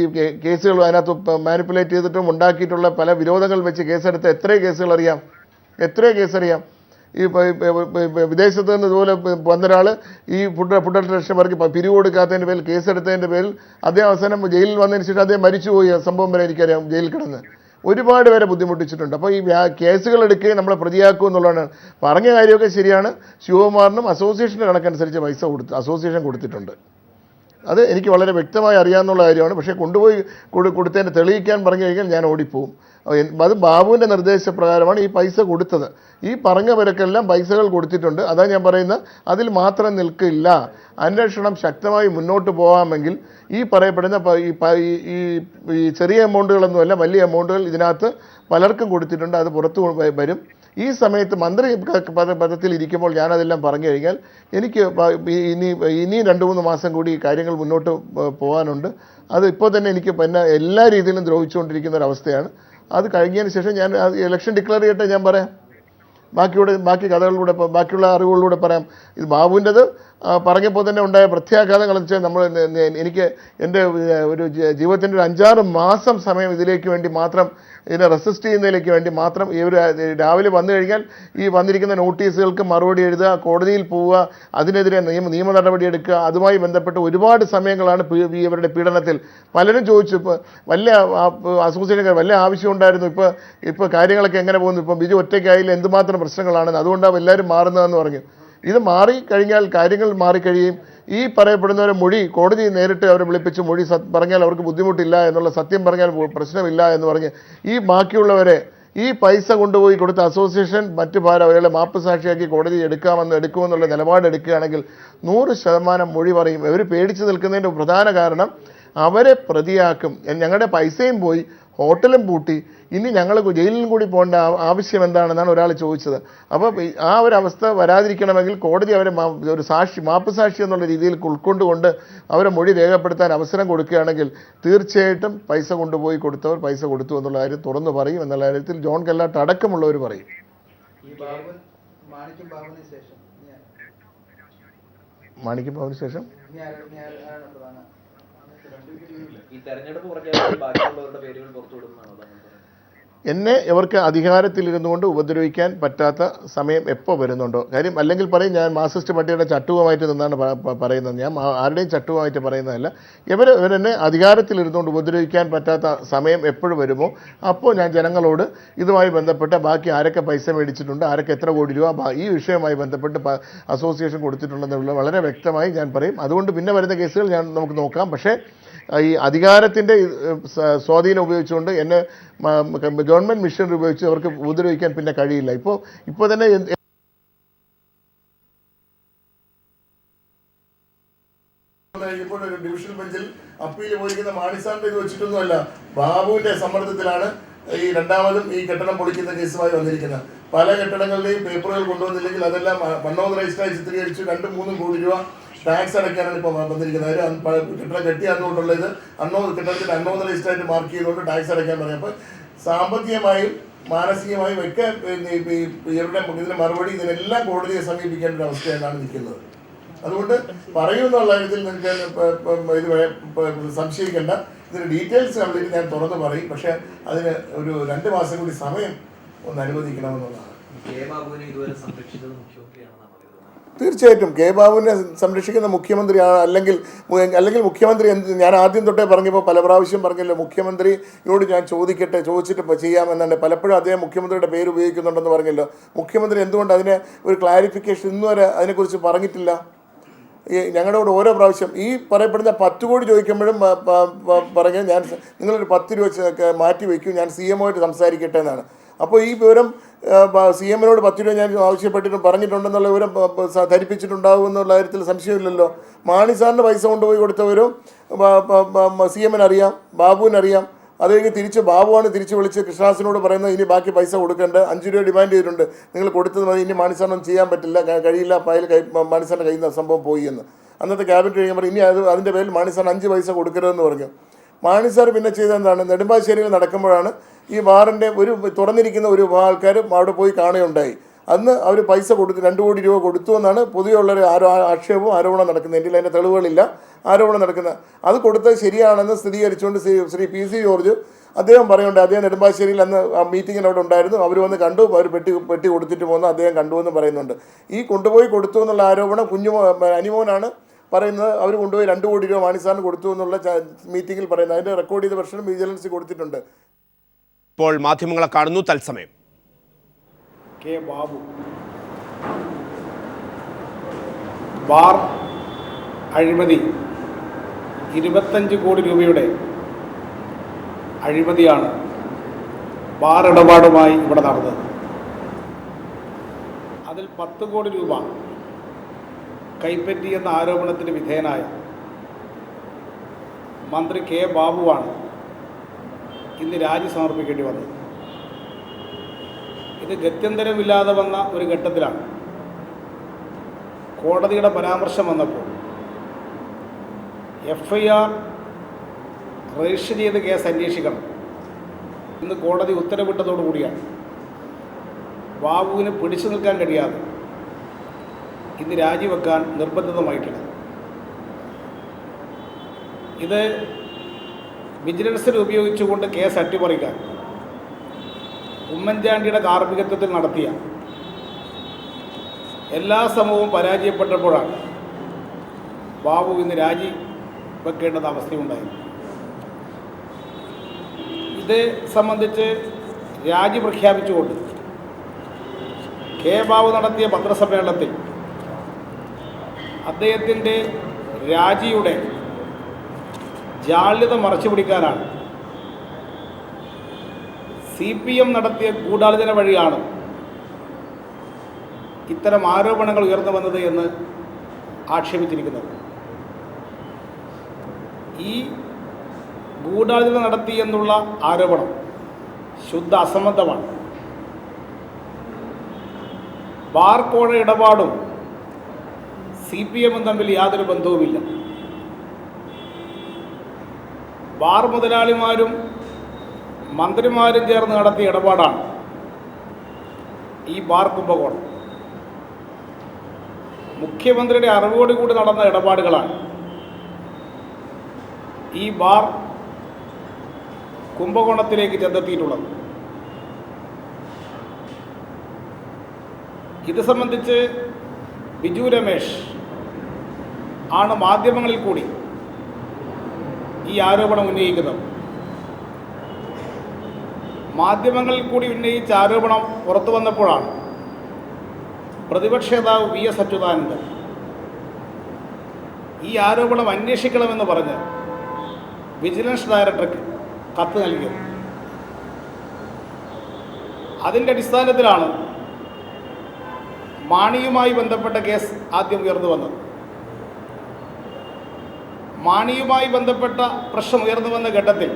ഈ കേസുകൾ അതിനകത്ത് മാനിപ്പുലേറ്റ് ചെയ്തിട്ടും ഉണ്ടാക്കിയിട്ടുള്ള പല വിരോധങ്ങൾ വെച്ച് കേസെടുത്ത എത്രയോ കേസറിയാം. ഈ വിദേശത്ത് നിന്ന് ഇതുപോലെ വന്നൊരാൾ ഈ ഫുഡ് അഡൾട്രേഷൻ പേർക്ക് പിരിവ് കൊടുക്കാത്തതിൻ്റെ പേരിൽ കേസെടുത്തതിൻ്റെ പേരിൽ അദ്ദേഹം അവസാനം ജയിലിൽ വന്നതിന് ശേഷം അദ്ദേഹം മരിച്ചുപോയി. സംഭവം വരെ എനിക്കറിയാം. ജയിലിൽ കിടന്ന് ഒരുപാട് പേരെ ബുദ്ധിമുട്ടിച്ചിട്ടുണ്ട്. അപ്പോൾ ഈ കേസുകൾ എടുക്കുകയും നമ്മളെ പ്രതിയാക്കും എന്നുള്ളതാണ്. പറഞ്ഞ കാര്യമൊക്കെ ശരിയാണ്. ശിവകുമാറിനും അസോസിയേഷൻ്റെ കണക്കനുസരിച്ച് പൈസ അസോസിയേഷൻ കൊടുത്തിട്ടുണ്ട്. അത് എനിക്ക് വളരെ വ്യക്തമായി അറിയാവുന്ന കാര്യമാണ്. പക്ഷേ കൊണ്ടുപോയി കൊടുത്തതിന് തെളിയിക്കാൻ പറഞ്ഞു കഴിഞ്ഞാൽ ഞാൻ ഓടിപ്പോവും. അത് ബാബുവിൻ്റെ നിർദ്ദേശപ്രകാരമാണ് ഈ പൈസ കൊടുത്തത്. ഈ പറഞ്ഞവരൊക്കെല്ലാം പൈസകൾ കൊടുത്തിട്ടുണ്ട്. അതാ ഞാൻ പറയുന്നത്, അതിൽ മാത്രം നിൽക്കില്ല. അന്വേഷണം ശക്തമായി മുന്നോട്ട് പോകാമെങ്കിൽ ഈ പറയപ്പെടുന്ന ഈ ചെറിയ എമൗണ്ടുകളൊന്നുമല്ല, വലിയ എമൗണ്ടുകൾ ഇതിനകത്ത് പലർക്കും കൊടുത്തിട്ടുണ്ട്. അത് പുറത്തു വരും. ഈ സമയത്ത് മന്ത്രി പദത്തിൽ ഇരിക്കുമ്പോൾ ഞാനതെല്ലാം പറഞ്ഞു കഴിഞ്ഞാൽ എനിക്ക് ഇനി 2-3 മാസം കൂടി ഈ കാര്യങ്ങൾ മുന്നോട്ട് പോകാനുണ്ട്. അത് ഇപ്പോൾ തന്നെ എനിക്ക് പിന്നെ എല്ലാ രീതിയിലും ദ്രോഹിച്ചുകൊണ്ടിരിക്കുന്ന ഒരവസ്ഥയാണ്. അത് കഴിഞ്ഞതിന് ശേഷം ഞാൻ ഇലക്ഷൻ ഡിക്ലെയർ ചെയ്യട്ടെ, ഞാൻ പറയാം. ബാക്കി കഥകളിലൂടെ, ബാക്കിയുള്ള അറിവുകളിലൂടെ പറയാം. ഇത് ബാബുവിൻ്റെത് പറഞ്ഞപ്പോൾ തന്നെ ഉണ്ടായ പ്രത്യാഘാതങ്ങൾ എന്ന് വെച്ചാൽ എനിക്ക് എൻ്റെ ഒരു ജീവിതത്തിൻ്റെ ഒരു 5-6 മാസം സമയം ഇതിലേക്ക് വേണ്ടി മാത്രം, ഇതിനെ റെസിസ്റ്റ് ചെയ്യുന്നതിലേക്ക് വേണ്ടി മാത്രം ഇവർ രാവിലെ വന്നു കഴിഞ്ഞാൽ ഈ വന്നിരിക്കുന്ന നോട്ടീസുകൾക്ക് മറുപടി എഴുതുക, കോടതിയിൽ പോവുക, അതിനെതിരെ നിയമ നടപടി എടുക്കുക. അതുമായി ബന്ധപ്പെട്ട് ഒരുപാട് സമയങ്ങളാണ് ഇവരുടെ പീഡനത്തിൽ. പലരും ചോദിച്ചു, ഇപ്പോൾ വലിയ അസോസിയേഷൻ വല്ല ആവശ്യമുണ്ടായിരുന്നു, ഇപ്പോൾ കാര്യങ്ങളൊക്കെ എങ്ങനെ പോകുന്നു, ഇപ്പോൾ ബിജു ഒറ്റയ്ക്കായാലും എന്തുമാത്രം പ്രശ്നങ്ങളാണെന്ന്, അതുകൊണ്ടാണ് എല്ലാവരും മാറുന്നതെന്ന് പറഞ്ഞു. ഇത് മാറിക്കഴിഞ്ഞാൽ കാര്യങ്ങൾ മാറിക്കഴിയും. ഈ പറയപ്പെടുന്നവരെ മൊഴി കോടതി നേരിട്ട് അവരെ വിളിപ്പിച്ച് മൊഴി പറഞ്ഞാൽ അവർക്ക് ബുദ്ധിമുട്ടില്ല എന്നുള്ള, സത്യം പറഞ്ഞാൽ പ്രശ്നമില്ല എന്ന് പറഞ്ഞ് ഈ ബാക്കിയുള്ളവരെ ഈ പൈസ കൊണ്ടുപോയി കൊടുത്ത അസോസിയേഷൻ മറ്റു അവരെ മാപ്പ് സാക്ഷിയാക്കി കോടതി എടുക്കുമെന്നുള്ള നിലപാടെടുക്കുകയാണെങ്കിൽ 100% മൊഴി പറയും. ഇവർ പേടിച്ച് നിൽക്കുന്നതിൻ്റെ പ്രധാന കാരണം അവരെ പ്രതിയാക്കും. ഞങ്ങളുടെ പൈസയും പോയി, ഹോട്ടലും പൂട്ടി, ഇനി ഞങ്ങൾ ജയിലിലും കൂടി പോകേണ്ട ആവശ്യം എന്താണെന്നാണ് ഒരാൾ ചോദിച്ചത്. അപ്പോൾ ആ ഒരു അവസ്ഥ വരാതിരിക്കണമെങ്കിൽ കോടതി അവരെ ഒരു മാപ്പ് സാക്ഷി എന്നുള്ള രീതിയിൽ ഉൾക്കൊണ്ടുകൊണ്ട് അവരെ മൊഴി രേഖപ്പെടുത്താൻ അവസരം കൊടുക്കുകയാണെങ്കിൽ തീർച്ചയായിട്ടും പൈസ കൊണ്ടുപോയി കൊടുത്തവർ പൈസ കൊടുത്തു എന്നുള്ള കാര്യം തുറന്നു പറയും എന്നുള്ള കാര്യത്തിൽ ജോൺ കെല്ലാട്ട് അടക്കമുള്ളവർ പറയും. മാണിക്യം ബാബുവിന് ശേഷം ഈ തെരഞ്ഞെടുപ്പ് പ്രഖ്യാപിച്ച് ബാക്കിയുള്ളവരുടെ പേരുകൾ പുറത്തുവിടുന്നതാണോ? എന്നെ ഇവർക്ക് അധികാരത്തിലിരുന്നുകൊണ്ട് ഉപദ്രവിക്കാൻ പറ്റാത്ത സമയം എപ്പോൾ വരുന്നുണ്ടോ, കാര്യം അല്ലെങ്കിൽ പറയും ഞാൻ മാർക്സിസ്റ്റ് പാർട്ടിയുടെ ചട്ടുവമായിട്ട് നിന്നാണ് പറയുന്നത്. ഞാൻ ആരുടെയും ചട്ടുവമായിട്ട് പറയുന്നതല്ല. ഇവരെന്നെ അധികാരത്തിലിരുന്നുകൊണ്ട് ഉപദ്രവിക്കാൻ പറ്റാത്ത സമയം എപ്പോഴും വരുമോ അപ്പോൾ ഞാൻ ജനങ്ങളോട് ഇതുമായി ബന്ധപ്പെട്ട് ബാക്കി ആരൊക്കെ പൈസ മേടിച്ചിട്ടുണ്ട്, ആരൊക്കെ എത്ര കോടി രൂപ ഈ വിഷയവുമായി ബന്ധപ്പെട്ട് അസോസിയേഷൻ കൊടുത്തിട്ടുണ്ടെന്നുള്ള വളരെ വ്യക്തമായി ഞാൻ പറയും. അതുകൊണ്ട് പിന്നെ വരുന്ന കേസുകൾ നമുക്ക് നോക്കാം. പക്ഷേ ഈ അധികാരത്തിൻ്റെ സ്വാധീനം ഉപയോഗിച്ചുകൊണ്ട് എന്നെ ഗവൺമെൻറ് മിഷനറി ഉപയോഗിച്ച് അവർക്ക് ഉപദ്രവിക്കാൻ പിന്നെ കഴിയില്ല. ഇപ്പോൾ തന്നെ ഡിവിഷൻ ബെഞ്ചിൽ അപ്പീൽ പോയിരിക്കുന്ന മാണിസാറിന്റെ ഇത് വെച്ചിട്ടൊന്നുമല്ല, ബാബുവിന്റെ സമ്മർദ്ദത്തിലാണ് ഈ രണ്ടാമതും ഈ കെട്ടിടം പൊളിക്കുന്ന കേസുമായി വന്നിരിക്കുന്നത്. പല കെട്ടിടങ്ങളുടെയും പേപ്പറുകൾ കൊണ്ടുവന്നില്ലെങ്കിൽ അതെല്ലാം അൺഓതറൈസ്ഡായി ചിത്രീകരിച്ച് 2-3 കോടി രൂപ ടാക്സ് അടയ്ക്കാനാണ് ഇപ്പോൾ വന്നിരിക്കുന്നത്. കെട്ടിടം കെട്ടി അതുകൊണ്ടുള്ള ഇത് കെട്ടിടത്തിൽ അൺഓതറൈസ്ഡായിട്ട് മാർക്ക് ചെയ്തുകൊണ്ട് ടാക്സ് അടയ്ക്കാൻ പറയും. അപ്പോൾ സാമ്പത്തികമായും മാനസികമായും ഒക്കെ ഇവരുടെ ഇതിന് മറുപടി ഇതിനെല്ലാം കോടതിയെ സമീപിക്കേണ്ട ഒരു അവസ്ഥയാണ് നിൽക്കുന്നത്. അതുകൊണ്ട് പറയുമെന്നുള്ള കാര്യത്തിൽ നിങ്ങൾക്ക് ഇത് സംശയിക്കേണ്ട. ഇതിന് ഡീറ്റെയിൽസ് കംപ്ലീറ്റ് ഞാൻ തുറന്ന് പറയും. പക്ഷേ അതിന് ഒരു 2 മാസം കൂടി സമയം ഒന്ന് അനുവദിക്കണമെന്നുള്ളതാണ്. തീർച്ചയായിട്ടും കെ ബാബുവിനെ സംരക്ഷിക്കുന്ന മുഖ്യമന്ത്രിയാണ്. അല്ലെങ്കിൽ മുഖ്യമന്ത്രി ഞാൻ ആദ്യം തൊട്ടേ പറഞ്ഞപ്പോൾ പല പ്രാവശ്യം പറഞ്ഞല്ലോ, മുഖ്യമന്ത്രിയോട് ഞാൻ ചോദിച്ചിട്ട് ചെയ്യാമെന്നാണ്. പലപ്പോഴും അദ്ദേഹം മുഖ്യമന്ത്രിയുടെ പേര് ഉപയോഗിക്കുന്നുണ്ടെന്ന് പറഞ്ഞല്ലോ. മുഖ്യമന്ത്രി എന്തുകൊണ്ട് അതിനെ ഒരു ക്ലാരിഫിക്കേഷൻ ഇന്നുവരെ അതിനെക്കുറിച്ച് പറഞ്ഞിട്ടില്ല? ഞങ്ങളോട് ഓരോ പ്രാവശ്യം ഈ പറയപ്പെടുന്ന 10 കോടി ചോദിക്കുമ്പോഴും പറഞ്ഞാൽ ഞാൻ നിങ്ങളൊരു 10 രൂപ മാറ്റി വയ്ക്കും, ഞാൻ CM ആയിട്ട് സംസാരിക്കട്ടെ എന്നാണ്. അപ്പോൾ ഈ വിവരം CM നോട് 10 രൂപ ഞാൻ ആവശ്യപ്പെട്ടിട്ടും പറഞ്ഞിട്ടുണ്ടെന്നുള്ള വിവരം ധരിപ്പിച്ചിട്ടുണ്ടാകും എന്നുള്ള കാര്യത്തിൽ സംശയമില്ലല്ലോ. മാണി സാറിന് പൈസ കൊണ്ടുപോയി കൊടുത്തവരും CM അറിയാം, ബാബുവിനറിയാം. അത് കഴിഞ്ഞ് ബാബുവാണ് തിരിച്ച് വിളിച്ച് കൃഷ്ണദാസിനോട് പറയുന്നത് ഇനി ബാക്കി പൈസ കൊടുക്കേണ്ട 5 രൂപ ഡിമാൻഡ് ചെയ്തിട്ടുണ്ട്, നിങ്ങൾ കൊടുത്തത് മതി, ഇനി മാണിസാറിനൊന്നും ചെയ്യാൻ പറ്റില്ല, കഴിയില്ല, ഫയൽ മാണിസാറിൻ്റെ കയ്യിൽ നിന്ന് സംഭവം പോയി എന്ന്. അന്നത്തെ ക്യാബിനറ്റ് കഴിയുമ്പോൾ ഇനി അതിൻ്റെ പേരിൽ മാണിസാറിന് 5 പൈസ കൊടുക്കരുതെന്ന് പറഞ്ഞു. മാണിസാർ പിന്നെ ചെയ്തെന്താണ്, നെടുമ്പാശ്ശേരിയിൽ നടക്കുമ്പോഴാണ് ഈ ബാറിൻ്റെ തുറന്നിരിക്കുന്ന ഒരു ആൾക്കാർ അവിടെ പോയി കാണുകയുണ്ടായി. അന്ന് അവർ പൈസ 2 കോടി രൂപ കൊടുത്തു എന്നാണ് പൊതുവെയുള്ളൊരു ആക്ഷേപവും ആരോപണം നടക്കുന്നത്. എൻ്റെ അതിൻ്റെ തെളിവുകളില്ല, ആരോപണം നടക്കുന്നത്. അത് കൊടുത്തത് ശരിയാണെന്ന് സ്ഥിരീകരിച്ചുകൊണ്ട് ശ്രീ PC ജോർജ് അദ്ദേഹം പറയുന്നുണ്ട്. അദ്ദേഹം നെടുമ്പാശ്ശേരിയിൽ അന്ന് ആ മീറ്റിങ്ങിന് അവിടെ ഉണ്ടായിരുന്നു. അവർ വന്ന് കണ്ടു, അവർ പെട്ടി കൊടുത്തിട്ട് പോകുന്നു, അദ്ദേഹം കണ്ടുവെന്ന് പറയുന്നുണ്ട്. ഈ കൊണ്ടുപോയി കൊടുത്തു എന്നുള്ള ആരോപണം അനിമോനാണ് പറയുന്നത്. അവർ കൊണ്ടുപോയി 2 കോടി രൂപ മാണിസാറിന് കൊടുത്തു എന്നുള്ള മീറ്റിങ്ങിൽ പറയുന്നത്. അതിൻ്റെ റെക്കോർഡ് ചെയ്ത വെർഷൻ വിജിലൻസ് കൊടുത്തിട്ടുണ്ട്. ഇപ്പോൾ മാധ്യമങ്ങളെ കാണുന്നു തത്സമയം. കെ ബാബു ബാർ അഴിമതി 25 കോടി രൂപയുടെ അഴിമതിയാണ് ബാർ ഇടപാടുമായി ഇവിടെ നടന്നത്. അതിൽ 10 കോടി രൂപ കൈപ്പറ്റിയെന്ന ആരോപണത്തിന് വിധേയനായ മന്ത്രി കെ ബാബുവാണ് ഇന്ന് രാജി സമർപ്പിക്കേണ്ടി വന്നത്. ഇത് ഗത്യന്തരമില്ലാതെ വന്ന ഒരു ഘട്ടത്തിലാണ് കോടതിയുടെ പരാമർശം വന്നപ്പോൾ FIR രജിസ്റ്റർ ചെയ്ത് കേസ് അന്വേഷിക്കണം ഇന്ന് കോടതി ഉത്തരവിട്ടതോടുകൂടിയാണ് ബാബുവിന് പിടിച്ചു നിൽക്കാൻ കഴിയാതെ ഇന്ന് രാജിവെക്കാൻ നിർബന്ധിതമായിട്ടുണ്ട്. ഇത് വിജിലൻസിൽ ഉപയോഗിച്ചുകൊണ്ട് കേസ് അട്ടിമറിക്കാൻ ഉമ്മൻചാണ്ടിയുടെ കാർമ്മികത്വത്തിൽ നടത്തിയ എല്ലാ ശ്രമവും പരാജയപ്പെട്ടപ്പോഴാണ് ബാബു ഇന്ന് രാജി വെക്കേണ്ടത് അവസ്ഥയുണ്ടായിരുന്നു. ഇത് സംബന്ധിച്ച് രാജി പ്രഖ്യാപിച്ചുകൊണ്ട് കെ ബാബു നടത്തിയ പത്രസമ്മേളനത്തിൽ അദ്ദേഹത്തിൻ്റെ രാജിയുടെ ജാള്യത മറച്ചുപിടിക്കാനാണ് CPM നടത്തിയ ഗൂഢാലോചന വഴിയാണ് ഇത്തരം ആരോപണങ്ങൾ ഉയർന്നു വന്നത് എന്ന് ആക്ഷേപിച്ചിരിക്കുന്നത്. ഈ ഗൂഢാലോചന നടത്തി എന്നുള്ള ആരോപണം ശുദ്ധ അസംബന്ധമാണ്. ബാർ കോഴ ഇടപാടും CPMഉം തമ്മിൽ യാതൊരു ബന്ധവുമില്ല. ബാർ മുതലാളിമാരും മന്ത്രിമാരും ചേർന്ന് നടത്തിയ ഇടപാടാണ് ഈ ബാർ കുംഭകോണം. മുഖ്യമന്ത്രിയുടെ അറിവോടുകൂടി നടന്ന ഇടപാടുകളാണ് ഈ ബാർ കുംഭകോണത്തിലേക്ക് ചെന്നെത്തിയിട്ടുള്ളത്. ഇത് സംബന്ധിച്ച് ബിജു രമേശ് ആണ് മാധ്യമങ്ങളിൽ കൂടി ഈ ആരോപണം ഉന്നയിക്കുന്നത്. മാധ്യമങ്ങളിൽ കൂടി ഉന്നയിച്ച ആരോപണം പുറത്തു വന്നപ്പോഴാണ് പ്രതിപക്ഷ നേതാവ് VS അച്യുതാനന്ദൻ ഈ ആരോപണം അന്വേഷിക്കണമെന്ന് പറഞ്ഞ് വിജിലൻസ് ഡയറക്ടർക്ക് കത്ത് നൽകിയത്. അതിൻ്റെ അടിസ്ഥാനത്തിലാണ് മാണിയുമായി ബന്ധപ്പെട്ട കേസ് ആദ്യം ഉയർന്നു വന്നത്. മാണിയുമായി ബന്ധപ്പെട്ട പ്രശ്നം ഉയർന്നു വന്ന ഘട്ടത്തിൽ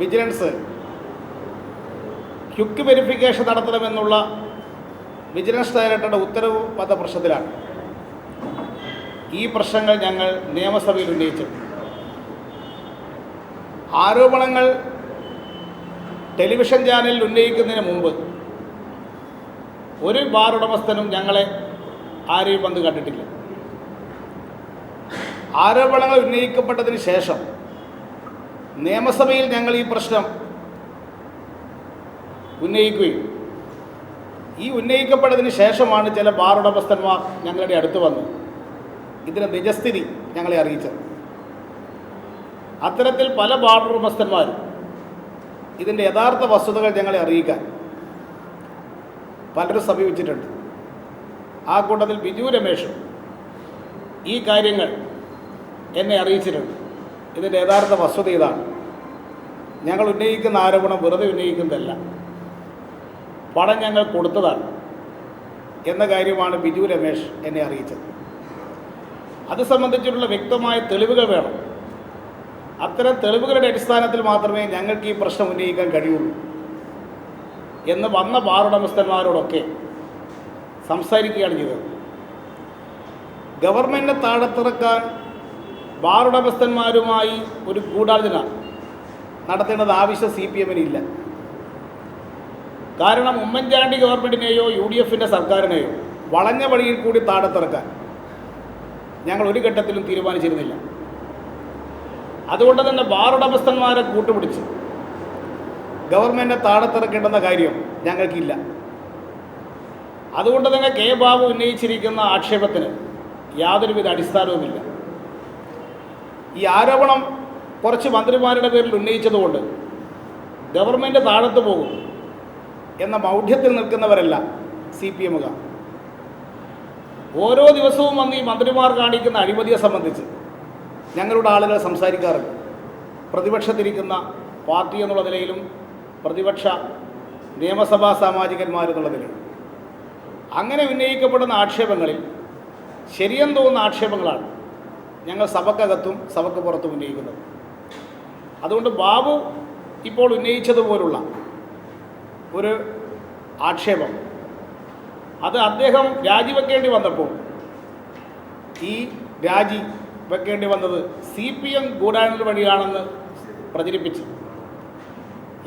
വിജിലൻസ് ക്വിക്ക് വെരിഫിക്കേഷൻ നടത്തണമെന്നുള്ള വിജിലൻസ് ഡയറക്ടറുടെ ഉത്തരവ് വന്ന പ്രശ്നത്തിലാണ് ഈ പ്രശ്നങ്ങൾ ഞങ്ങൾ നിയമസഭയിൽ ഉന്നയിച്ചു. ആരോപണങ്ങൾ ടെലിവിഷൻ ചാനലിൽ ഉന്നയിക്കുന്നതിന് മുമ്പ് ഒരു ബാർ ഉടമസ്ഥനും ഞങ്ങളെ ആരെയും വന്ന് കണ്ടിട്ടില്ല. ആരോപണങ്ങൾ ഉന്നയിക്കപ്പെട്ടതിന് ശേഷം നിയമസഭയിൽ ഞങ്ങൾ ഈ പ്രശ്നം ഉന്നയിക്കുകയും ഈ ഉന്നയിക്കപ്പെട്ടതിന് ശേഷമാണ് ചില ബാർ ഉടമസ്ഥന്മാർ ഞങ്ങളുടെ അടുത്ത് വന്ന് ഇതിൻ്റെ നിജസ്ഥിതി ഞങ്ങളെ അറിയിച്ചത്. അത്തരത്തിൽ പല ബാർ ഉടമസ്ഥന്മാരും ഇതിൻ്റെ യഥാർത്ഥ വസ്തുതകൾ ഞങ്ങളെ അറിയിക്കാൻ പലരും സമീപിച്ചിട്ടുണ്ട്. ആ കൂട്ടത്തിൽ ബിജു രമേശും ഈ കാര്യങ്ങൾ എന്നെ അറിയിച്ചിട്ടുണ്ട്. ഇതിൻ്റെ യഥാർത്ഥ വസ്തുത ഇതാണ്. ഞങ്ങൾ ഉന്നയിക്കുന്ന ആരോപണം വെറുതെ ഉന്നയിക്കുന്നതല്ല, പണം ഞങ്ങൾ കൊടുത്തതാണ് എന്ന കാര്യമാണ് ബിജു രമേശ് എന്നെ അറിയിച്ചത്. അത് സംബന്ധിച്ചിട്ടുള്ള വ്യക്തമായ തെളിവുകൾ വേണം. അത്തരം തെളിവുകളുടെ അടിസ്ഥാനത്തിൽ മാത്രമേ ഞങ്ങൾക്ക് ഈ പ്രശ്നം ഉന്നയിക്കാൻ കഴിയുള്ളൂ എന്ന് വന്ന ബാർ ഉടമസ്ഥന്മാരോടൊക്കെ സംസാരിക്കുകയാണ് ചെയ്തത്. ഗവൺമെൻറ്റിനെ താഴത്തിറക്കാൻ ബാർ ഉടമസ്ഥന്മാരുമായി ഒരു ഗൂഢാലോചന നടത്തേണ്ടത് ആവശ്യം CPMനില്ല. കാരണം ഉമ്മൻചാണ്ടി ഗവൺമെൻറ്റിനെയോ UDFൻ്റെ സർക്കാരിനെയോ വളഞ്ഞ വഴിയിൽ കൂടി താഴത്തിറക്കാൻ ഞങ്ങൾ ഒരു ഘട്ടത്തിലും തീരുമാനിച്ചിരുന്നില്ല. അതുകൊണ്ട് തന്നെ ബാർ ഉടമസ്ഥന്മാരെ കൂട്ടുപിടിച്ച് ഗവൺമെൻറ്റിനെ താഴത്തിറക്കേണ്ടുന്ന കാര്യം ഞങ്ങൾക്കില്ല. അതുകൊണ്ട് തന്നെ കെ ബാബു ഉന്നയിച്ചിരിക്കുന്ന ആക്ഷേപത്തിന് യാതൊരുവിധ അടിസ്ഥാനവുമില്ല. ഈ ആരോപണം കുറച്ച് മന്ത്രിമാരുടെ പേരിൽ ഉന്നയിച്ചതുകൊണ്ട് ഗവൺമെൻറ് താഴത്തു പോകും എന്ന മൗഢ്യത്തിൽ നിൽക്കുന്നവരല്ല CPMകാർ. ഓരോ ദിവസവും വന്ന് ഈ മന്ത്രിമാർ കാണിക്കുന്ന അഴിമതിയെ സംബന്ധിച്ച് ഞങ്ങളുടെ ആളുകൾ സംസാരിക്കാറുണ്ട്. പ്രതിപക്ഷത്തിരിക്കുന്ന പാർട്ടി എന്നുള്ള നിലയിലും പ്രതിപക്ഷ നിയമസഭാ സാമാജികന്മാരെന്നുള്ള നിലയിലും അങ്ങനെ ഉന്നയിക്കപ്പെടുന്ന ആക്ഷേപങ്ങളിൽ ശരിയെന്ന് തോന്നുന്ന ആക്ഷേപങ്ങളാണ് ഞങ്ങൾ സഭക്കകത്തും സഭയ്ക്ക് പുറത്തും ഉന്നയിക്കുന്നത്. അതുകൊണ്ട് ബാബു ഇപ്പോൾ ഉന്നയിച്ചതുപോലുള്ള ഒരു ആക്ഷേപം അത് അദ്ദേഹം രാജിവെക്കേണ്ടി വന്നപ്പോൾ ഈ രാജി വെക്കേണ്ടി വന്നത് CPM ഗൂഢാലോചന വഴിയാണെന്ന് പ്രചരിപ്പിച്ച്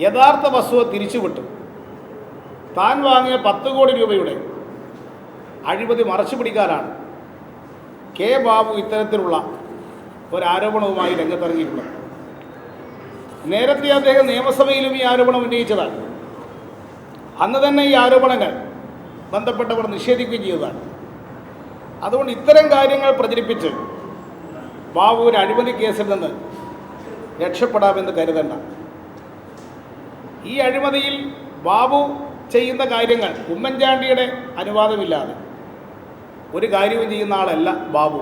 യഥാർത്ഥ വസ്തുത തിരിച്ചുവിട്ടു താൻ വാങ്ങിയ 10 കോടി രൂപയുടെ അഴിമതി മറച്ചു പിടിക്കാനാണ് കെ ബാബു ഇത്തരത്തിലുള്ള ഒരാരോപണവുമായി രംഗത്തിറങ്ങിയിട്ടുള്ളത്. നേരത്തെ അദ്ദേഹം നിയമസഭയിലും ഈ ആരോപണം ഉന്നയിച്ചതാണ്. അന്ന് തന്നെ ഈ ആരോപണങ്ങൾ ബന്ധപ്പെട്ടവർ നിഷേധിക്കുകയും ചെയ്തതാണ്. അതുകൊണ്ട് ഇത്തരം കാര്യങ്ങൾ പ്രചരിപ്പിച്ച് ബാബുവിന് അഴിമതി കേസിൽ നിന്ന് രക്ഷപ്പെടാമെന്ന് കരുതണ്ട. ഈ അഴിമതിയിൽ ബാബു ചെയ്യുന്ന കാര്യങ്ങൾ ഉമ്മൻചാണ്ടിയുടെ അനുവാദമില്ലാതെ ഒരു കാര്യവും ചെയ്യുന്ന ആളല്ല ബാബു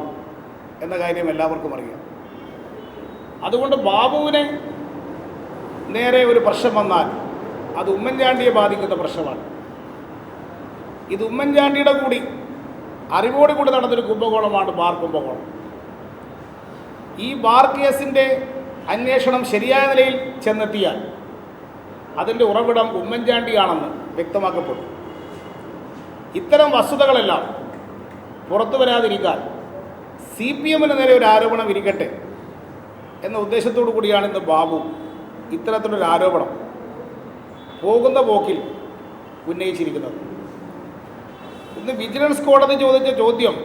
എന്ന കാര്യം എല്ലാവർക്കും അറിയാം. അതുകൊണ്ട് ബാബുവിനെ നേരെ ഒരു പ്രശ്നം വന്നാൽ അത് ഉമ്മൻചാണ്ടിയെ ബാധിക്കുന്ന പ്രശ്നമാണ്. ഇത് ഉമ്മൻചാണ്ടിയുടെ കൂടി അറിവോടുകൂടി നടന്നൊരു കുംഭകോണമാണ് ബാർ കുംഭകോണം. ഈ ബാർ കേസിൻ്റെ അന്വേഷണം ശരിയായ നിലയിൽ ചെന്നെത്തിയാൽ അതിൻ്റെ ഉറവിടം ഉമ്മൻചാണ്ടിയാണെന്ന് വ്യക്തമാക്കപ്പെട്ടു. ഇത്തരം വസ്തുതകളെല്ലാം പുറത്തു വരാതിരിക്കാൻ CPMന് നേരെ ഒരു ആരോപണം ഇരിക്കട്ടെ എന്ന ഉദ്ദേശത്തോടു കൂടിയാണ് ഇന്ന് ബാബു ഇത്തരത്തിലൊരു ആരോപണം പോകുന്ന പോക്കിൽ ഉന്നയിച്ചിരിക്കുന്നത്. ഇന്ന് വിജിലൻസ് കോടതി ചോദിച്ച ചോദ്യം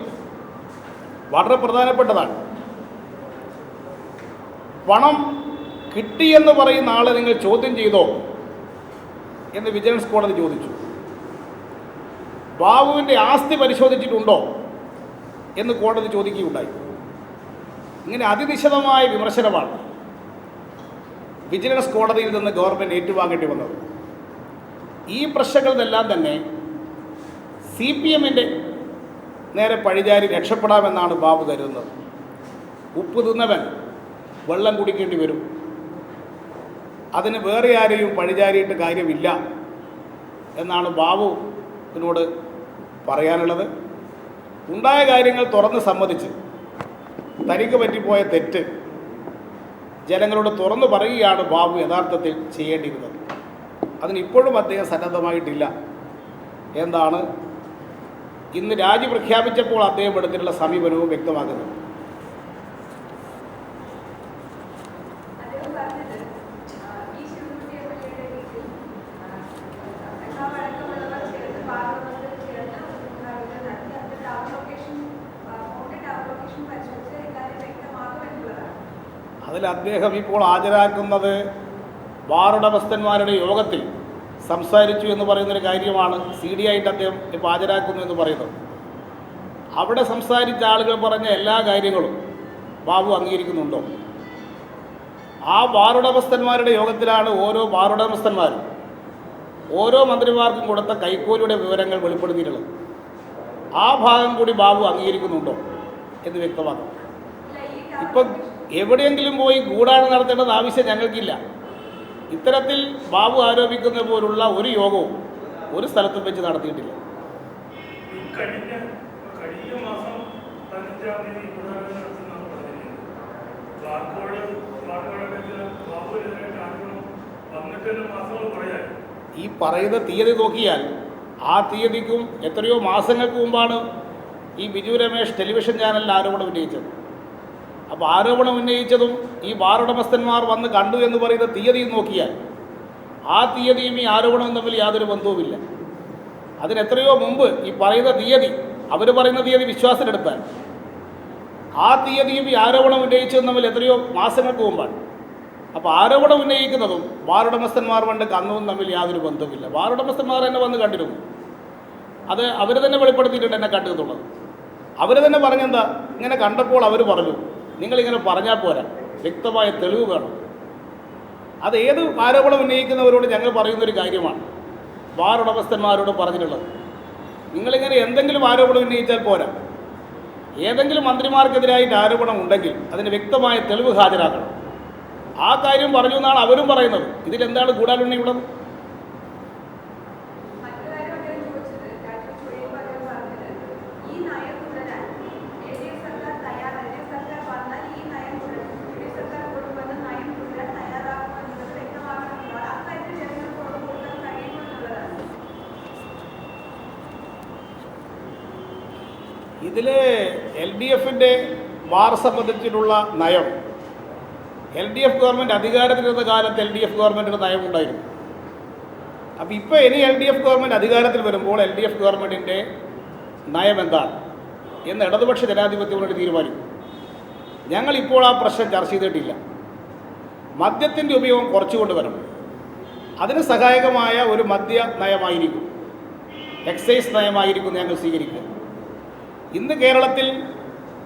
വളരെ പ്രധാനപ്പെട്ടതാണ്. പണം കിട്ടിയെന്ന് പറയുന്ന ആളെ നിങ്ങൾ ചോദ്യം ചെയ്തോ എന്ന് വിജിലൻസ് കോടതി ചോദിച്ചു. ബാബുവിൻ്റെ ആസ്തി പരിശോധിച്ചിട്ടുണ്ടോ എന്ന് കോടതി ചോദിക്കുകയുണ്ടായി. ഇങ്ങനെ അതിനിശിതമായ വിമർശനമാണ് വിജിലൻസ് കോടതിയിൽ നിന്ന് ഗവൺമെൻറ് ഏറ്റുവാങ്ങേണ്ടി വന്നത്. ഈ പ്രശ്നങ്ങളിലെല്ലാം തന്നെ CPMൻ്റെ നേരെ പഴിചാരി രക്ഷപ്പെടാമെന്നാണ് ബാബു കരുതുന്നത്. ഉപ്പ് തിന്നവൻ വെള്ളം കുടിക്കേണ്ടി വരും. അതിന് വേറെ ആരെയും പഴിചാരിയിട്ട് കാര്യമില്ല എന്നാണ് ബാബുവിനോട് പറയാനുള്ളത്. ഉണ്ടായ കാര്യങ്ങൾ തുറന്ന് സമ്മതിച്ച് തനിക്ക് പറ്റിപ്പോയ തെറ്റ് ജനങ്ങളോട് തുറന്നു പറയുകയാണ് ബാബു യഥാർത്ഥത്തിൽ ചെയ്യേണ്ടിയിരുന്നത്. അതിനിപ്പോഴും അദ്ദേഹം സന്നദ്ധമായിട്ടില്ല എന്താണ് ഇന്ന് രാജി പ്രഖ്യാപിച്ചപ്പോൾ അദ്ദേഹം എടുത്തിട്ടുള്ള സമീപനവും വ്യക്തമാക്കുന്നത്. അതിൽ അദ്ദേഹം ഇപ്പോൾ ഹാജരാക്കുന്നത് ബാറുടമസ്ഥന്മാരുടെ യോഗത്തിൽ സംസാരിച്ചു എന്ന് പറയുന്നൊരു കാര്യമാണ് CD ആയിട്ട് അദ്ദേഹം ഇപ്പോൾ ഹാജരാക്കുന്നു എന്ന് പറയുന്നത്. അവിടെ സംസാരിച്ച ആളുകൾ പറഞ്ഞ എല്ലാ കാര്യങ്ങളും ബാബു അംഗീകരിക്കുന്നുണ്ടോ? ആ ബാറുടമസ്ഥന്മാരുടെ യോഗത്തിലാണ് ഓരോ ബാറുടമസ്ഥന്മാരും ഓരോ മന്ത്രിമാർക്കും കൊടുത്ത കൈക്കൂലിയുടെ വിവരങ്ങൾ വെളിപ്പെടുത്തിയിട്ടുള്ളത്. ആ ഭാഗം കൂടി ബാബു അംഗീകരിക്കുന്നുണ്ടോ എന്ന് വ്യക്തമാക്കണം. ഇപ്പം എവിടെയെങ്കിലും പോയി ഗൂഢാലോചന നടത്തേണ്ടത് ആവശ്യം ഞങ്ങൾക്കില്ല. ഇത്തരത്തിൽ ബാബു ആരോപിക്കുന്ന പോലുള്ള ഒരു യോഗവും ഒരു സ്ഥലത്തും വെച്ച് നടത്തിയിട്ടില്ല. കഴിഞ്ഞ മാസം 15-ാം തീയതി ഈ പറയുന്ന തീയതി നോക്കിയാൽ ആ തീയതിക്കും എത്രയോ മാസങ്ങൾക്ക് മുമ്പാണ് ഈ ബിജു രമേശ് ടെലിവിഷൻ ചാനലിൽ ആരോപണം ഉന്നയിച്ചത്. അപ്പോൾ ആരോപണം ഉന്നയിച്ചതും ഈ ബാറുടമസ്ഥന്മാർ വന്ന് കണ്ടു എന്ന് പറയുന്ന തീയതിയും നോക്കിയാൽ ആ തീയതിയും ഈ ആരോപണവും തമ്മിൽ യാതൊരു ബന്ധവുമില്ല. അതിനെത്രയോ മുമ്പ് ഈ പറയുന്ന തീയതി അവർ പറയുന്ന തീയതി വിശ്വാസത്തിലെടുത്താൽ ആ തീയതിയും ഈ ആരോപണം ഉന്നയിച്ചതും തമ്മിൽ എത്രയോ മാസങ്ങൾക്ക് മുമ്പാണ്. അപ്പോൾ ആരോപണം ഉന്നയിക്കുന്നതും ബാറുടമസ്ഥന്മാർ കൊണ്ട് കന്നതും തമ്മിൽ യാതൊരു ബന്ധവുമില്ല. ബാറുടമസ്ഥന്മാർ എന്നെ വന്ന് കണ്ടിരുന്നു. അത് അവർ തന്നെ വെളിപ്പെടുത്തിയിട്ടുണ്ട് എന്നെ കണ്ടെന്നുള്ളത്. അവർ തന്നെ പറഞ്ഞെന്താ, ഇങ്ങനെ കണ്ടപ്പോൾ അവർ പറഞ്ഞു നിങ്ങളിങ്ങനെ പറഞ്ഞാൽ പോരാ, വ്യക്തമായ തെളിവ് വേണം. അത് ഏത് ആരോപണം ഉന്നയിക്കുന്നവരോട് ഞങ്ങൾ പറയുന്നൊരു കാര്യമാണ് ബാറുടമസ്ഥന്മാരോട് പറഞ്ഞിട്ടുള്ളത്. നിങ്ങളിങ്ങനെ എന്തെങ്കിലും ആരോപണം ഉന്നയിച്ചാൽ പോരാ, ഏതെങ്കിലും മന്ത്രിമാർക്കെതിരായിട്ട് ആരോപണം ഉണ്ടെങ്കിൽ അതിന് വ്യക്തമായ തെളിവ് ഹാജരാക്കണം. ആ കാര്യം പറഞ്ഞു എന്നാണ് അവരും പറയുന്നത്. ഇതിലെന്താണ് ഗൂഢാലോചനയുള്ളത്? ഇതിൽ LDF-ന്റെ വാർ സംബന്ധിച്ചിട്ടുള്ള നയം, LDF ഗവൺമെൻറ് അധികാരത്തിലിരുന്ന കാലത്ത് LDF ഗവൺമെൻറ്റിൻ്റെ നയമുണ്ടായിരുന്നു. അപ്പോൾ ഇപ്പോൾ ഇനി LDF ഗവൺമെൻറ് അധികാരത്തിൽ വരുമ്പോൾ LDF ഗവൺമെൻറ്റിൻ്റെ നയം എന്താണ് എന്ന് ഇടതുപക്ഷ ജനാധിപത്യ മുന്നണി തീരുമാനിക്കും. ഞങ്ങളിപ്പോൾ ആ പ്രശ്നം ചർച്ച ചെയ്തിട്ടില്ല. മദ്യത്തിൻ്റെ ഉപയോഗം കുറച്ചുകൊണ്ട് വരണം. അതിന് സഹായകമായ ഒരു മദ്യ നയമായിരിക്കും, എക്സൈസ് നയമായിരിക്കും ഞങ്ങൾ സ്വീകരിക്കുക. ഇന്ന് കേരളത്തിൽ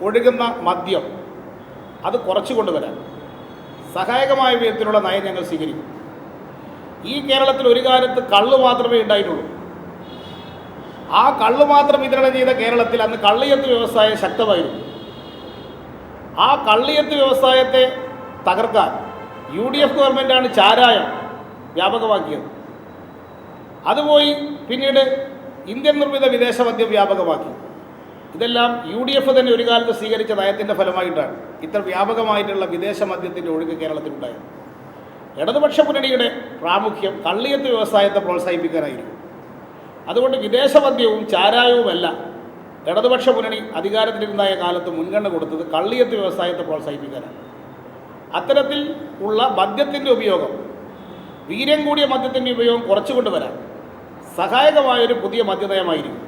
ഒഴുകുന്ന മദ്യം അത് കുറച്ചു കൊണ്ടുവരാൻ സഹായകമായ വിധത്തിലുള്ള നയം ഞങ്ങൾ സ്വീകരിക്കും. ഈ കേരളത്തിൽ ഒരു കാലത്ത് കള്ള് മാത്രമേ ഉണ്ടായിട്ടുള്ളൂ. ആ കള്ള് മാത്രം വിതരണം ചെയ്ത കേരളത്തിൽ അന്ന് കള്ളിയത്ത് വ്യവസായം ശക്തമായിരുന്നു. ആ കള്ളിയത്ത് വ്യവസായത്തെ തകർക്കാൻ UDF ഗവൺമെൻറ്റാണ് ചാരായം വ്യാപകമാക്കിയത്. അതുപോയി പിന്നീട് ഇന്ത്യൻ നിർമ്മിത വിദേശ മദ്യം വ്യാപകമാക്കി. ഇതെല്ലാം UDF തന്നെ ഒരു കാലത്ത് സ്വീകരിച്ച നയത്തിൻ്റെ ഫലമായിട്ടാണ് ഇത്ര വ്യാപകമായിട്ടുള്ള വിദേശ മദ്യത്തിൻ്റെ ഒഴുക്ക് കേരളത്തിലുണ്ടായത്. ഇടതുപക്ഷ മുന്നണിയുടെ പ്രാമുഖ്യം കള്ളിയത്ത് വ്യവസായത്തെ പ്രോത്സാഹിപ്പിക്കാനായിരിക്കും. അതുകൊണ്ട് വിദേശ മദ്യവും ചാരായവുമല്ല ഇടതുപക്ഷ മുന്നണി അധികാരത്തിലിരുന്നായ കാലത്ത് മുൻഗണന കൊടുത്തത് കള്ളിയത്ത് വ്യവസായത്തെ പ്രോത്സാഹിപ്പിക്കാനാണ്. അത്തരത്തിൽ ഉള്ള മദ്യത്തിൻ്റെ ഉപയോഗം, വീര്യം കൂടിയ മദ്യത്തിൻ്റെ ഉപയോഗം കുറച്ചുകൊണ്ടുവരാൻ സഹായകമായൊരു പുതിയ മദ്യനയമായിരിക്കും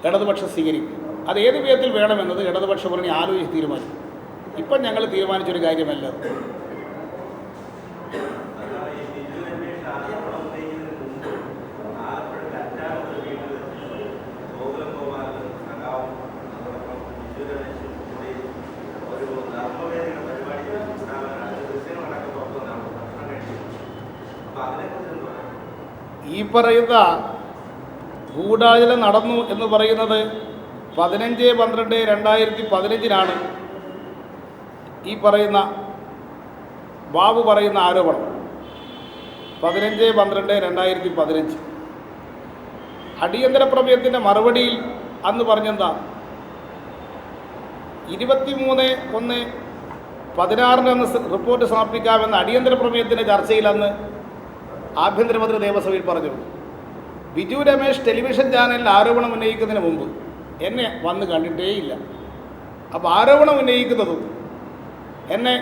ഇടതുപക്ഷം സ്വീകരിക്കും. അത് ഏത് വിധത്തിൽ വേണമെന്നത് ഇടതുപക്ഷ മുന്നണി ആലോചിച്ച് തീരുമാനിക്കും. ഇപ്പം ഞങ്ങൾ തീരുമാനിച്ചൊരു കാര്യമല്ല. ഈ പറയുന്ന ഗൂഢാലോചന നടന്നു എന്ന് പറയുന്നത് 15/12/2015 ഈ പറയുന്ന ബാബു പറയുന്ന ആരോപണം. 15/12/2015 അടിയന്തര പ്രമേയത്തിൻ്റെ മറുപടിയിൽ അന്ന് പറഞ്ഞെന്താ, 23/1/16 അന്ന് റിപ്പോർട്ട് സമർപ്പിക്കാമെന്ന അടിയന്തര പ്രമേയത്തിൻ്റെ ചർച്ചയിൽ അന്ന് ആഭ്യന്തരമന്ത്രി നിയമസഭയിൽ പറഞ്ഞു. ബിജു രമേശ് ടെലിവിഷൻ ചാനലിൽ ആരോപണം ഉന്നയിക്കുന്നതിന് മുമ്പ് എന്നെ വന്ന് കണ്ടിട്ടേയില്ല. അപ്പോൾ ആരോപണം ഉന്നയിക്കുന്നതും എന്നെ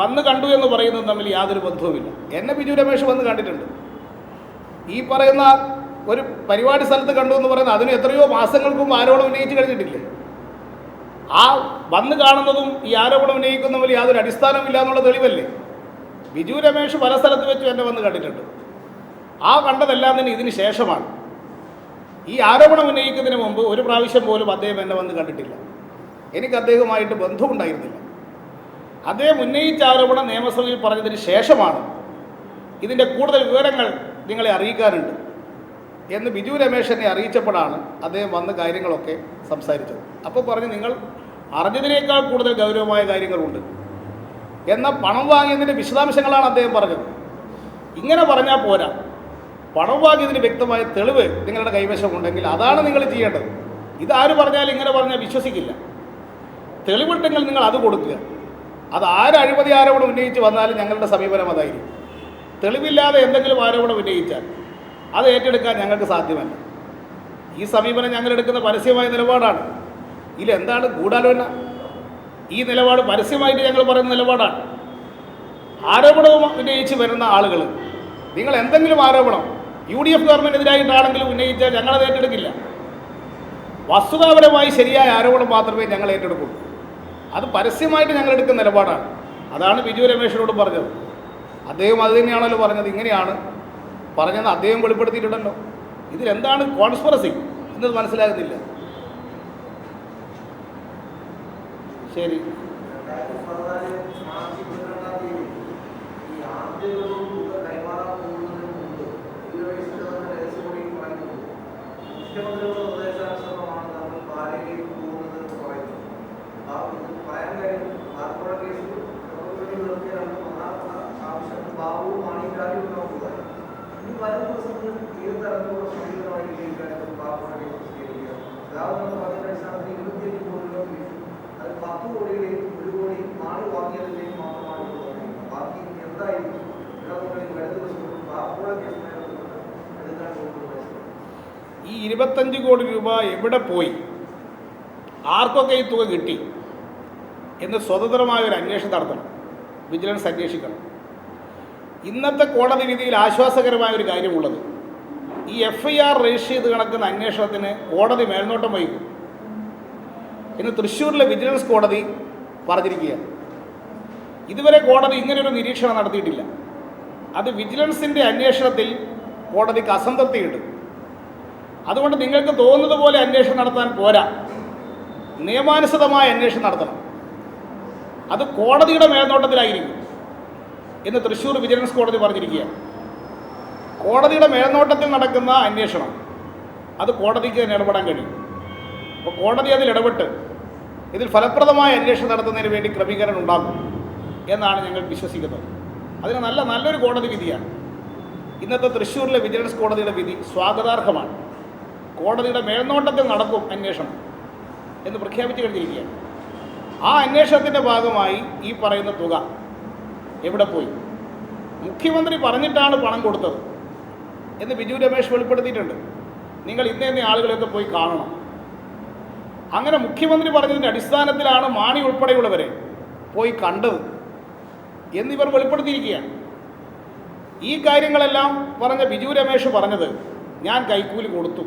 വന്ന് കണ്ടു എന്ന് പറയുന്നതും തമ്മിൽ യാതൊരു ബന്ധവുമില്ല. എന്നെ ബിജു രമേശ് വന്ന് കണ്ടിട്ടുണ്ട്. ഈ പറയുന്ന ഒരു പരിപാടി സ്ഥലത്ത് കണ്ടു എന്ന് പറയുന്നത് അതിന് എത്രയോ മാസങ്ങൾക്ക് മുമ്പ് ആരോപണം ഉന്നയിച്ച് കഴിഞ്ഞിട്ടില്ലേ? ആ വന്ന് കാണുന്നതും ഈ ആരോപണം ഉന്നയിക്കുന്ന തമ്മിൽ യാതൊരു അടിസ്ഥാനമില്ല എന്നുള്ള തെളിവല്ലേ? ബിജു രമേശ് പല സ്ഥലത്ത് വെച്ചും എന്നെ വന്ന് കണ്ടിട്ടുണ്ട്. ആ കണ്ടതെല്ലാം തന്നെ ഇതിന് ശേഷമാണ്. ഈ ആരോപണം ഉന്നയിക്കുന്നതിന് മുമ്പ് ഒരു പ്രാവശ്യം പോലും അദ്ദേഹം എന്നെ വന്ന് കണ്ടിട്ടില്ല. എനിക്ക് അദ്ദേഹവുമായിട്ട് ബന്ധമുണ്ടായിരുന്നില്ല. അദ്ദേഹം ഉന്നയിച്ച ആരോപണം നിയമസഭയിൽ പറഞ്ഞതിന് ശേഷമാണ് ഇതിൻ്റെ കൂടുതൽ വിവരങ്ങൾ നിങ്ങളെ അറിയിക്കാനുണ്ട് എന്ന് ബിജു രമേശ് എന്നെ അറിയിച്ചപ്പോഴാണ് അദ്ദേഹം വന്ന് കാര്യങ്ങളൊക്കെ സംസാരിച്ചത്. അപ്പോൾ പറഞ്ഞ് നിങ്ങൾ അറിഞ്ഞതിനേക്കാൾ കൂടുതൽ ഗൗരവമായ കാര്യങ്ങളുണ്ട് എന്ന പണം വാങ്ങിയതിൻ്റെ വിശദാംശങ്ങളാണ് അദ്ദേഹം പറഞ്ഞത്. ഇങ്ങനെ പറഞ്ഞാൽ പോരാ, പണം വാങ്ങിയതിന് വ്യക്തമായ തെളിവ് നിങ്ങളുടെ കൈവശമുണ്ടെങ്കിൽ അതാണ് നിങ്ങൾ ചെയ്യേണ്ടത്. ഇതാര് പറഞ്ഞാലും ഇങ്ങനെ പറഞ്ഞാൽ വിശ്വസിക്കില്ല. തെളിവുണ്ടെങ്കിൽ നിങ്ങൾ അത് കൊടുക്കുക. അത് ആര് അഴിമതി ആരോപണം ഉന്നയിച്ച് വന്നാലും ഞങ്ങളുടെ സമീപനം അതായിരിക്കും. തെളിവില്ലാതെ എന്തെങ്കിലും ആരോപണം ഉന്നയിച്ചാൽ അത് ഏറ്റെടുക്കാൻ ഞങ്ങൾക്ക് സാധ്യമല്ല. ഈ സമീപനം ഞങ്ങളെടുക്കുന്ന പരസ്യമായ നിലപാടാണ്. ഇതിലെന്താണ് ഗൂഢാലോചന? ഈ നിലപാട് പരസ്യമായിട്ട് ഞങ്ങൾ പറയുന്ന നിലപാടാണ്. ആരോപണവും ഉന്നയിച്ച് വരുന്ന ആളുകൾ നിങ്ങൾ എന്തെങ്കിലും ആരോപണം UDF ഗവൺമെൻറ്റിനെതിരായിട്ടാണെങ്കിലും ഉന്നയിച്ചാൽ ഞങ്ങളത് ഏറ്റെടുക്കില്ല. വസ്തുതാപരമായി ശരിയായ ആരോപണം മാത്രമേ ഞങ്ങൾ ഏറ്റെടുക്കുള്ളൂ. അത് പരസ്യമായിട്ട് ഞങ്ങൾ എടുക്കുന്ന നിലപാടാണ്. അതാണ് ബിജു രമേശിനോട് പറഞ്ഞത്. അദ്ദേഹം അത് തന്നെയാണല്ലോ പറഞ്ഞത്. ഇങ്ങനെയാണ് പറഞ്ഞതെന്ന് അദ്ദേഹം വെളിപ്പെടുത്തിയിട്ടുണ്ടല്ലോ. ഇതിലെന്താണ് കോൺസ്പിറസി എന്നത് മനസ്സിലാകുന്നില്ല. ശരി, മുഖ്യമന്ത്രിയുടെ നിർദ്ദേശാനുസരണമാണ് നമ്മൾ പാലയിലേക്ക് പോകുന്നത്. പറയാൻ കാര്യം ആലപ്പുഴ കേസിൽ ആവശ്യം ബാബു മാണി രാജ്യമുണ്ടാവുക ഈ വരും ദിവസങ്ങളിൽ ഏത് തരത്തിലുള്ള സമീപനമായി വിജയിക്കാനും ബാബുവിനെ കേസ് സ്വീകരിക്കുക ഗതാഗതം പറഞ്ഞ അടിസ്ഥാനത്തിൽ 25 കോടി രൂപ ഫീസും അത് 10 കോടിയുടെയും 1 കോടി മാണി വാങ്ങിയതിന്റെയും മാത്രമാണ് ബാക്കി എന്തായിരിക്കും വരും ദിവസങ്ങളിൽ ബാബുഴ കേസിനെ എടുക്കാൻ പോകുന്നത്? ഈ 25 കോടി രൂപ എവിടെ പോയി, ആർക്കൊക്കെ ഈ തുക കിട്ടി എന്ന് സ്വതന്ത്രമായ ഒരു അന്വേഷണം നടത്തണം. വിജിലൻസ് അന്വേഷിക്കണം. ഇന്നത്തെ കോടതി വിധിയിൽ ആശ്വാസകരമായ ഒരു കാര്യമുള്ളത്, ഈ FIR രജിസ്റ്റർ ചെയ്ത് കിടക്കുന്ന അന്വേഷണത്തിന് കോടതി മേൽനോട്ടം വഹിക്കും എന്ന് തൃശ്ശൂരിലെ വിജിലൻസ് കോടതി പറഞ്ഞിരിക്കുകയാണ്. ഇതുവരെ കോടതി ഇങ്ങനെയൊരു നിരീക്ഷണം നടത്തിയിട്ടില്ല. അത് വിജിലൻസിൻ്റെ അന്വേഷണത്തിൽ കോടതിക്ക് അസംതൃപ്തിയുണ്ട്. അതുകൊണ്ട് നിങ്ങൾക്ക് തോന്നുന്നത് പോലെ അന്വേഷണം നടത്താൻ പോരാ, നിയമാനുസൃതമായ അന്വേഷണം നടത്തണം. അത് കോടതിയുടെ മേൽനോട്ടത്തിലായിരിക്കും എന്ന് തൃശ്ശൂർ വിജിലൻസ് കോടതി പറഞ്ഞിരിക്കുകയാണ്. കോടതിയുടെ മേൽനോട്ടത്തിൽ നടക്കുന്ന അന്വേഷണം അത് കോടതിക്ക് തന്നെ ഇടപെടാൻ കഴിയും. അപ്പോൾ കോടതി അതിൽ ഇടപെട്ട് ഇതിൽ ഫലപ്രദമായ അന്വേഷണം നടത്തുന്നതിന് വേണ്ടി ക്രമീകരണം ഉണ്ടാകും എന്നാണ് ഞങ്ങൾ വിശ്വസിക്കുന്നത്. അതിന് നല്ലൊരു കോടതി വിധിയാണ്. ഇന്നത്തെ തൃശ്ശൂരിലെ വിജിലൻസ് കോടതിയുടെ വിധി സ്വാഗതാർഹമാണ്. കോടതിയുടെ മേൽനോട്ടത്തിൽ നടക്കും അന്വേഷണം എന്ന് പ്രഖ്യാപിച്ചു കഴിഞ്ഞിരിക്കുകയാണ്. ആ അന്വേഷണത്തിൻ്റെ ഭാഗമായി ഈ പറയുന്ന തുക എവിടെ പോയി, മുഖ്യമന്ത്രി പറഞ്ഞിട്ടാണ് പണം കൊടുത്തത് എന്ന് ബിജു രമേശ് വെളിപ്പെടുത്തിയിട്ടുണ്ട്. നിങ്ങൾ ഇന്നേ ആളുകളൊക്കെ പോയി കാണണം. അങ്ങനെ മുഖ്യമന്ത്രി പറഞ്ഞതിൻ്റെ അടിസ്ഥാനത്തിലാണ് മാണി ഉൾപ്പെടെയുള്ളവരെ പോയി കണ്ടത് എന്നിവർ വെളിപ്പെടുത്തിയിരിക്കുകയാണ്. ഈ കാര്യങ്ങളെല്ലാം പറഞ്ഞ ബിജു രമേശ് പറഞ്ഞത് ഞാൻ കൈക്കൂലി കൊടുത്തു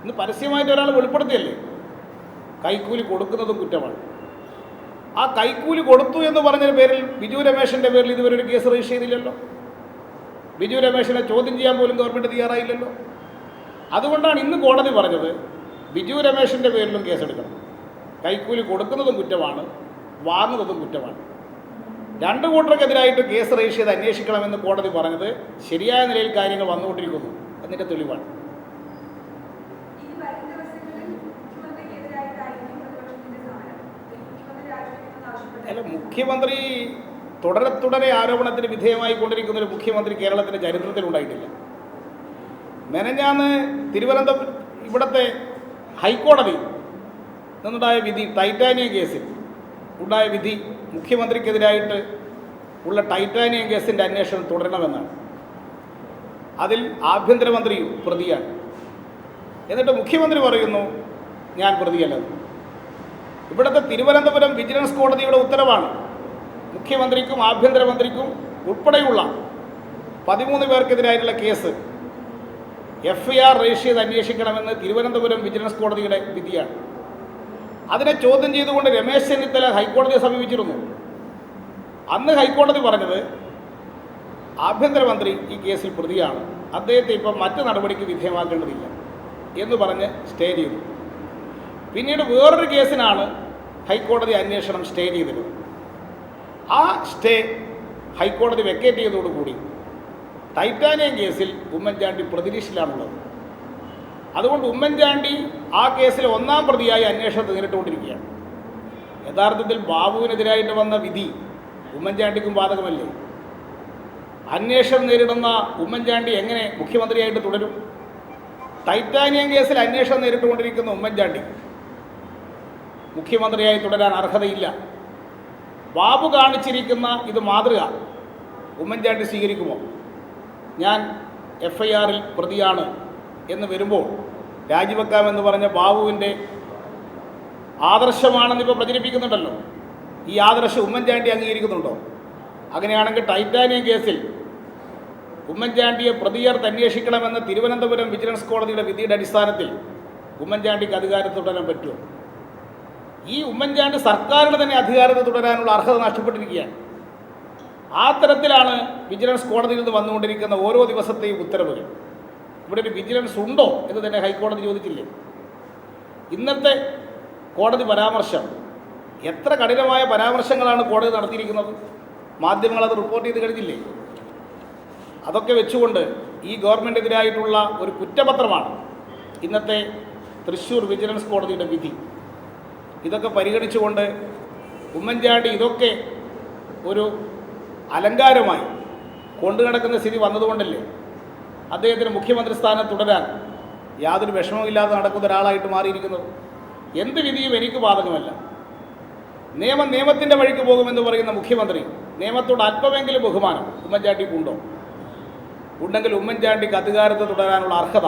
ഇന്ന് പരസ്യമായിട്ട് ഒരാൾ വെളിപ്പെടുത്തിയല്ലേ. കൈക്കൂലി കൊടുക്കുന്നതും കുറ്റമാണ്. ആ കൈക്കൂലി കൊടുത്തു എന്ന് പറഞ്ഞതിന് പേരിൽ ബിജു രമേശിൻ്റെ പേരിൽ ഇതുവരെ ഒരു കേസ് രജിസ്റ്റർ ചെയ്തില്ലല്ലോ. ബിജു രമേശിനെ ചോദ്യം ചെയ്യാൻ പോലും ഗവൺമെൻറ് തയ്യാറായില്ലല്ലോ. അതുകൊണ്ടാണ് ഇന്ന് കോടതി പറഞ്ഞത് ബിജു രമേശിൻ്റെ പേരിലും കേസെടുക്കണം. കൈക്കൂലി കൊടുക്കുന്നതും കുറ്റമാണ്, വാങ്ങുന്നതും കുറ്റമാണ്. രണ്ട് കൂട്ടർക്കെതിരായിട്ട് കേസ് രജിസ്റ്റർ ചെയ്ത് അന്വേഷിക്കണമെന്ന് കോടതി പറഞ്ഞത് ശരിയായ നിലയിൽ കാര്യങ്ങൾ വന്നുകൊണ്ടിരിക്കുന്നു എന്നതിൻ്റെ തെളിവാണ്. അല്ല, മുഖ്യമന്ത്രി തുടരെ ആരോപണത്തിന് വിധേയമായി കൊണ്ടിരിക്കുന്ന ഒരു മുഖ്യമന്ത്രി കേരളത്തിൻ്റെ ചരിത്രത്തിൽ ഉണ്ടായിട്ടില്ല. മെനഞ്ഞാന്ന് തിരുവനന്തപുരം ഇവിടുത്തെ ഹൈക്കോടതി നിന്നുണ്ടായ വിധി, ടൈറ്റാനിയം കേസിൽ ഉണ്ടായ വിധി മുഖ്യമന്ത്രിക്കെതിരായിട്ട് ഉള്ള ടൈറ്റാനിയം കേസിൻ്റെ അന്വേഷണം തുടരണമെന്നാണ്. അതിൽ ആഭ്യന്തരമന്ത്രിയും പ്രതിയാണ്. എന്നിട്ട് മുഖ്യമന്ത്രി പറയുന്നു ഞാൻ പ്രതിയല്ലെന്ന്. ഇവിടുത്തെ തിരുവനന്തപുരം വിജിലൻസ് കോടതിയുടെ ഉത്തരവാണ് മുഖ്യമന്ത്രിക്കും ആഭ്യന്തരമന്ത്രിക്കും ഉൾപ്പെടെയുള്ള 13 പേർക്കെതിരായിട്ടുള്ള കേസ് FIR രജിസ്റ്റർ ചെയ്ത് അന്വേഷിക്കണമെന്ന് തിരുവനന്തപുരം വിജിലൻസ് കോടതിയുടെ വിധിയാണ്. അതിനെ ചോദ്യം ചെയ്തുകൊണ്ട് രമേശ് ചെന്നിത്തല ഹൈക്കോടതിയെ സമീപിച്ചിരുന്നു. അന്ന് ഹൈക്കോടതി പറഞ്ഞത് ആഭ്യന്തരമന്ത്രി ഈ കേസിൽ പ്രതിയാണ്, അദ്ദേഹത്തെ ഇപ്പം മറ്റ് നടപടിക്ക് വിധേയമാക്കേണ്ടതില്ല എന്ന് പറഞ്ഞ് സ്റ്റേ ചെയ്തു. പിന്നീട് വേറൊരു കേസിനാണ് ഹൈക്കോടതി അന്വേഷണം സ്റ്റേ ചെയ്തത്. ആ സ്റ്റേ ഹൈക്കോടതി വെക്കേറ്റ് ചെയ്തതോടുകൂടി ടൈറ്റാനിയം കേസിൽ ഉമ്മൻചാണ്ടി പ്രതിലിസ്റ്റിലാണുള്ളത്. അതുകൊണ്ട് ഉമ്മൻചാണ്ടി ആ കേസിൽ 1-ാം പ്രതിയായി അന്വേഷണത്തെ നേരിട്ടുകൊണ്ടിരിക്കുകയാണ്. യഥാർത്ഥത്തിൽ ബാബുവിനെതിരായിട്ട് വന്ന വിധി ഉമ്മൻചാണ്ടിക്കും ബാധകമല്ലേ? അന്വേഷണം നേരിടുന്ന ഉമ്മൻചാണ്ടി എങ്ങനെ മുഖ്യമന്ത്രിയായിട്ട് തുടരും? ടൈറ്റാനിയം കേസിൽ അന്വേഷണം നേരിട്ടുകൊണ്ടിരിക്കുന്ന ഉമ്മൻചാണ്ടി മുഖ്യമന്ത്രിയായി തുടരാൻ അർഹതയില്ല. ബാബു കാണിച്ചിരിക്കുന്ന ഇത് മാതൃക ഉമ്മൻചാണ്ടി സ്വീകരിക്കുമോ? ഞാൻ FIR-ൽ പ്രതിയാണ് എന്ന് വരുമ്പോൾ രാജിവെക്കാമെന്ന് പറഞ്ഞ ബാബുവിൻ്റെ ആദർശമാണെന്നിപ്പോൾ പ്രചരിപ്പിക്കുന്നുണ്ടല്ലോ. ഈ ആദർശം ഉമ്മൻചാണ്ടി അംഗീകരിക്കുന്നുണ്ടോ? അങ്ങനെയാണെങ്കിൽ ടൈറ്റാനിയം കേസിൽ ഉമ്മൻചാണ്ടിയെ പ്രതിയേർത്ത് അന്വേഷിക്കണമെന്ന് തിരുവനന്തപുരം വിജിലൻസ് കോടതിയുടെ വിധിയുടെ അടിസ്ഥാനത്തിൽ ഉമ്മൻചാണ്ടിക്ക് അധികാരത്തിൽ തുടരാൻ പറ്റുമോ? ഈ ഉമ്മൻചാണ്ടി സർക്കാരിന് തന്നെ അധികാരത്തിൽ തുടരാനുള്ള അർഹത നഷ്ടപ്പെട്ടിരിക്കുകയാണ്. ആ തരത്തിലാണ് വിജിലൻസ് കോടതിയിൽ നിന്ന് വന്നുകൊണ്ടിരിക്കുന്ന ഓരോ ദിവസത്തെയും ഉത്തരവുകൾ. ഇവിടെ ഒരു വിജിലൻസ് ഉണ്ടോ എന്ന് തന്നെ ഹൈക്കോടതി ചോദിച്ചില്ലേ? ഇന്നത്തെ കോടതി പരാമർശം, എത്ര കഠിനമായ പരാമർശങ്ങളാണ് കോടതി നടത്തിയിരിക്കുന്നത്? മാധ്യമങ്ങളത് റിപ്പോർട്ട് ചെയ്ത് കഴിഞ്ഞില്ലേ? അതൊക്കെ വെച്ചുകൊണ്ട് ഈ ഗവൺമെൻറ്റിനെതിരായിട്ടുള്ള ഒരു കുറ്റപത്രമാണ് ഇന്നത്തെ തൃശ്ശൂർ വിജിലൻസ് കോടതിയുടെ വിധി. ഇതൊക്കെ പരിഗണിച്ചുകൊണ്ട് ഉമ്മൻചാണ്ടി ഇതൊക്കെ ഒരു അലങ്കാരമായി കൊണ്ടു നടക്കുന്ന സ്ഥിതി വന്നതുകൊണ്ടല്ലേ അദ്ദേഹത്തിന് മുഖ്യമന്ത്രി സ്ഥാനം തുടരാൻ യാതൊരു വിഷമമില്ലാതെ നടക്കുന്ന ഒരാളായിട്ട് മാറിയിരിക്കുന്നത്. എന്ത് വിധിയും എനിക്ക് ബാധകമല്ല. നിയമം നിയമത്തിൻ്റെ വഴിക്ക് പോകുമെന്ന് പറയുന്ന മുഖ്യമന്ത്രി നിയമത്തോട് അല്പമെങ്കിലും ബഹുമാനം ഉമ്മൻചാണ്ടിക്കുണ്ടോ? ഉണ്ടെങ്കിൽ ഉമ്മൻചാണ്ടിക്ക് അധികാരത്തിൽ തുടരാനുള്ള അർഹത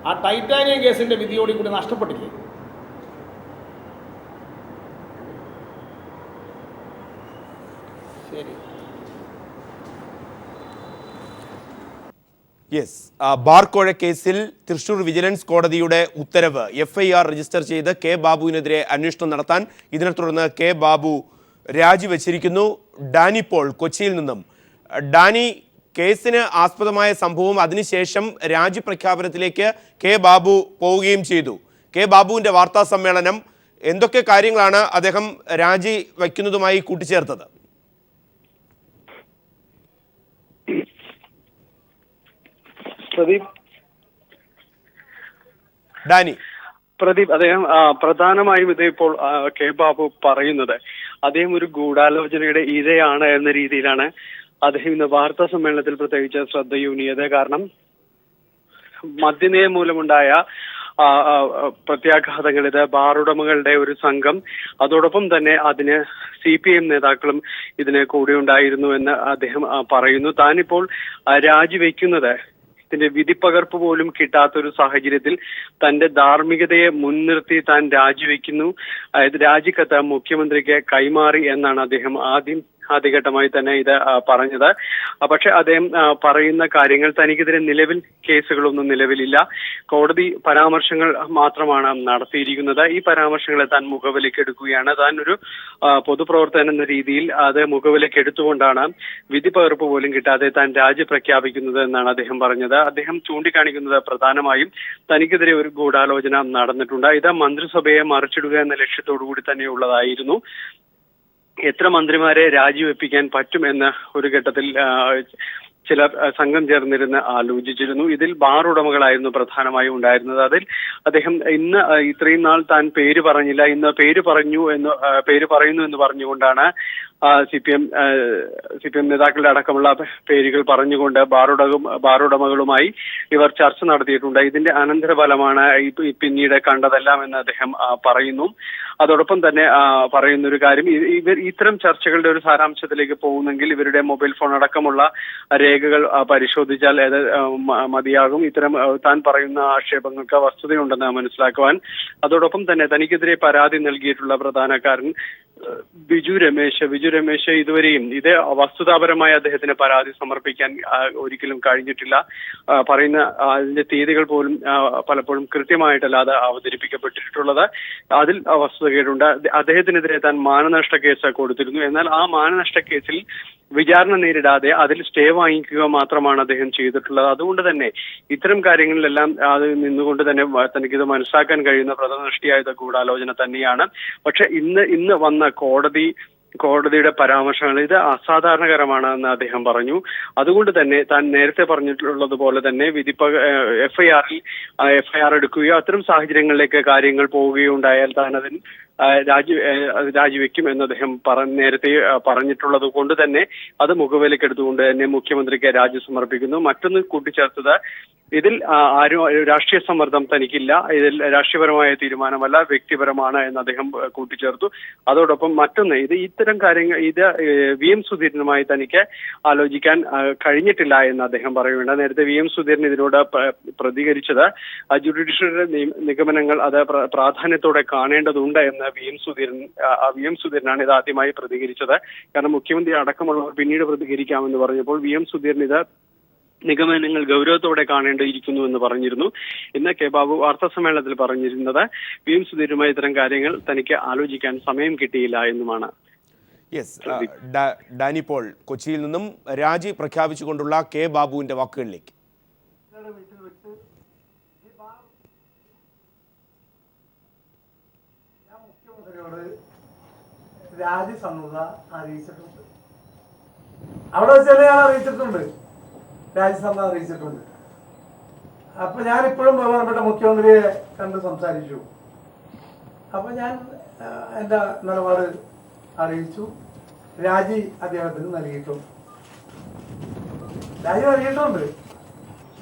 ആ ടൈറ്റാനിയം കേസിൻ്റെ വിധിയോടി കൂടി നഷ്ടപ്പെട്ടില്ലേ? ശരി. യെസ്, ബാർക്കോഴ കേസിൽ തൃശൂർ വിജിലൻസ് കോടതിയുടെ ഉത്തരവ് FIR രജിസ്റ്റർ ചെയ്ത് കെ ബാബുവിനെതിരെ അന്വേഷണം നടത്താൻ, ഇതിനെ തുടർന്ന് കെ ബാബു രാജിവെച്ചിരിക്കുന്നു. ഡാനി പോൾ കൊച്ചിയിൽ നിന്നും. ഡാനി, കേസിന് ആസ്പദമായ സംഭവം അതിനുശേഷം രാജിപ്രഖ്യാപനത്തിലേക്ക് കെ ബാബു പോവുകയും ചെയ്തു. കെ ബാബുവിൻ്റെ വാർത്താ സമ്മേളനം, എന്തൊക്കെ കാര്യങ്ങളാണ് അദ്ദേഹം രാജി വയ്ക്കുന്നതുമായി കൂട്ടിച്ചേർത്തത്? ഡാനി. പ്രദീപ്, അദ്ദേഹം പ്രധാനമായും ഇത് ഇപ്പോൾ കെ ബാബു പറയുന്നത് അദ്ദേഹം ഒരു ഗൂഢാലോചനയുടെ ഇരയാണ് എന്ന രീതിയിലാണ് അദ്ദേഹം ഇന്ന് വാർത്താ സമ്മേളനത്തിൽ പ്രത്യേകിച്ച് ശ്രദ്ധയൂന്നിയത്. കാരണം മദ്യനയം മൂലമുണ്ടായ പ്രത്യാഘാതങ്ങൾ, ഇത് ബാറുടമകളുടെ ഒരു സംഘം, അതോടൊപ്പം തന്നെ അതിന് CPM നേതാക്കളും ഇതിന് കൂടെ ഉണ്ടായിരുന്നു എന്ന് അദ്ദേഹം പറയുന്നു. താനിപ്പോൾ രാജിവെക്കുന്നത് ഇതിന്റെ വിധിപ്പകർപ്പ് പോലും കിട്ടാത്തൊരു സാഹചര്യത്തിൽ തന്റെ ധാർമ്മികതയെ മുൻനിർത്തി താൻ രാജിവെക്കുന്നു, രാജിക്കത്ത് മുഖ്യമന്ത്രിക്ക് കൈമാറി എന്നാണ് അദ്ദേഹം ആദ്യഘട്ടമായി തന്നെ ഇത് പറഞ്ഞത്. പക്ഷെ അദ്ദേഹം പറയുന്ന കാര്യങ്ങൾ, തനിക്കെതിരെ നിലവിൽ കേസുകളൊന്നും നിലവിലില്ല, കോടതി പരാമർശങ്ങൾ മാത്രമാണ് നടത്തിയിരിക്കുന്നത്. ഈ പരാമർശങ്ങളെ താൻ മുഖവിലേക്ക് എടുക്കുകയാണ്. താൻ ഒരു പൊതുപ്രവർത്തകൻ എന്ന രീതിയിൽ അത് മുഖവിലേക്ക് എടുത്തുകൊണ്ടാണ് വിധി പകർപ്പ് പോലും കിട്ടാതെ താൻ രാജി പ്രഖ്യാപിക്കുന്നത് എന്നാണ് അദ്ദേഹം പറഞ്ഞത്. അദ്ദേഹം ചൂണ്ടിക്കാണിക്കുന്നത് പ്രധാനമായും തനിക്കെതിരെ ഒരു ഗൂഢാലോചന നടന്നിട്ടുണ്ട്. ഇത് മന്ത്രിസഭയെ മറിച്ചിടുക എന്ന ലക്ഷ്യത്തോടു കൂടി തന്നെയുള്ളതായിരുന്നു. എത്ര മന്ത്രിമാരെ രാജിവെപ്പിക്കാൻ പറ്റുമെന്ന് ഒരു ഘട്ടത്തിൽ ചിലർ സംഘം ചേർന്നിരുന്ന് ആലോചിച്ചിരുന്നു. ഇതിൽ ബാർ ഉടമകളായിരുന്നു പ്രധാനമായും ഉണ്ടായിരുന്നത്. അതിൽ അദ്ദേഹം ഇന്ന് ഇത്രയും നാൾ താൻ പേര് പറഞ്ഞില്ല, ഇന്ന് പേര് പറയുന്നു എന്ന് പറഞ്ഞുകൊണ്ടാണ് CPM നേതാക്കളുടെ അടക്കമുള്ള പേരുകൾ പറഞ്ഞുകൊണ്ട് ബാറുടമകളുമായി ഇവർ ചർച്ച നടത്തിയിട്ടുണ്ട്. ഇതിന്റെ അനന്തരഫലമാണ് പിന്നീട് കണ്ടതെല്ലാം എന്ന് അദ്ദേഹം പറയുന്നു. അതോടൊപ്പം തന്നെ പറയുന്ന ഒരു കാര്യം, ഇത്തരം ചർച്ചകളുടെ ഒരു സാരാംശത്തിലേക്ക് പോകുന്നെങ്കിൽ ഇവരുടെ മൊബൈൽ ഫോൺ അടക്കമുള്ള രേഖകൾ പരിശോധിച്ചാൽ അത് മതിയാകും ഇത്തരം താൻ പറയുന്ന ആക്ഷേപങ്ങൾക്ക് വസ്തുതയുണ്ടെന്ന് മനസ്സിലാക്കുവാൻ. അതോടൊപ്പം തന്നെ തനിക്കെതിരെ പരാതി നൽകിയിട്ടുള്ള പ്രധാനക്കാരൻ ബിജു രമേശ് ഇതുവരെയും ഇത് വസ്തുതാപരമായ അദ്ദേഹത്തിന് പരാതി സമർപ്പിക്കാൻ ഒരിക്കലും കഴിഞ്ഞിട്ടില്ല. പറയുന്ന അതിന്റെ തീയതികൾ പോലും പലപ്പോഴും കൃത്യമായിട്ടല്ലാതെ അവതരിപ്പിക്കപ്പെട്ടിട്ടുള്ളത്. അതിൽ വസ്തുതകേടുണ്ട്. അദ്ദേഹത്തിനെതിരെ താൻ മാനനഷ്ട കേസ് കൊടുത്തിരുന്നു. എന്നാൽ ആ മാനനഷ്ട കേസിൽ വിചാരണ നേരിടാതെ അതിൽ സ്റ്റേ വാങ്ങിക്കുക മാത്രമാണ് അദ്ദേഹം ചെയ്തിട്ടുള്ളത്. അതുകൊണ്ട് തന്നെ ഇത്തരം കാര്യങ്ങളിലെല്ലാം അത് നിന്നുകൊണ്ട് തന്നെ തനിക്കിത് മനസ്സിലാക്കാൻ കഴിയുന്ന പ്രഥമദൃഷ്ടിയായത് ഗൂഢാലോചന തന്നെയാണ്. പക്ഷെ ഇന്ന് വന്ന കോടതിയുടെ പരാമർശങ്ങൾ ഇത് അസാധാരണകരമാണ് എന്ന് അദ്ദേഹം പറഞ്ഞു. അതുകൊണ്ട് തന്നെ താൻ നേരത്തെ പറഞ്ഞിട്ടുള്ളതുപോലെ തന്നെ FIR എടുക്കുകയോ അത്തരം സാഹചര്യങ്ങളിലേക്ക് കാര്യങ്ങൾ പോവുകയോ ഉണ്ടായാൽ താൻ അതിന് രാജിവെക്കും എന്ന് അദ്ദേഹം നേരത്തെ പറഞ്ഞിട്ടുള്ളത് കൊണ്ട് തന്നെ അത് മുഖവിലക്കെടുത്തുകൊണ്ട് തന്നെ മുഖ്യമന്ത്രിക്ക് രാജി സമർപ്പിക്കുന്നു. മറ്റൊന്ന് കൂട്ടിച്ചേർത്തത്, ഇതിൽ ആരും രാഷ്ട്രീയ സമ്മർദ്ദം തനിക്കില്ല, ഇതിൽ രാഷ്ട്രീയപരമായ തീരുമാനമല്ല, വ്യക്തിപരമാണ് എന്ന് അദ്ദേഹം കൂട്ടിച്ചേർത്തു. അതോടൊപ്പം മറ്റൊന്ന്, ഇത്തരം കാര്യങ്ങൾ VM സുധീരനുമായി തനിക്ക് ആലോചിക്കാൻ കഴിഞ്ഞിട്ടില്ല എന്ന് അദ്ദേഹം പറയുന്നുണ്ട്. നേരത്തെ VM സുധീരൻ ഇതിനോട് പ്രതികരിച്ചത് ജുഡീഷ്യറിയുടെ നിഗമനങ്ങൾ അത് പ്രാധാന്യത്തോടെ കാണേണ്ടതുണ്ട് എന്ന് VM സുധീരനാണ് ഇത് ആദ്യമായി പ്രതികരിച്ചത്. കാരണം മുഖ്യമന്ത്രി അടക്കമുള്ളവർ പിന്നീട് പ്രതികരിക്കാമെന്ന് പറഞ്ഞപ്പോൾ VM സുധീരൻ ഇത് നിഗമനങ്ങൾ ഗൗരവത്തോടെ കാണേണ്ടിയിരിക്കുന്നു എന്ന് പറഞ്ഞിരുന്നു. ഇന്ന് കെ ബാബു വാർത്താ സമ്മേളനത്തിൽ പറഞ്ഞിരുന്നത് VM സുധീരനുമായി ഇത്തരം കാര്യങ്ങൾ തനിക്ക് ആലോചിക്കാൻ സമയം കിട്ടിയില്ല എന്നുമാണ്. യെസ്, ഡാനി പോൾ കൊച്ചിയിൽ നിന്നും രാജി പ്രഖ്യാപിച്ചുകൊണ്ടുള്ള കെ ബാബുവിന്റെ വാക്കുകളിലേക്ക്. രാജ്യസമ്മത അറിയിച്ചിട്ടുണ്ട്, അവിടെ വെച്ച് ഞാൻ അറിയിച്ചിട്ടുണ്ട്, രാജ്യസമ്മത അറിയിച്ചിട്ടുണ്ട്. അപ്പൊ ഞാൻ ഇപ്പോഴും ബഹുമാനപ്പെട്ട മുഖ്യമന്ത്രിയെ കണ്ട് സംസാരിച്ചു. അപ്പൊ ഞാൻ എൻ്റെ നിലപാട് അറിയിച്ചു. രാജി അദ്ദേഹത്തിന് നൽകിയിട്ടുണ്ട്.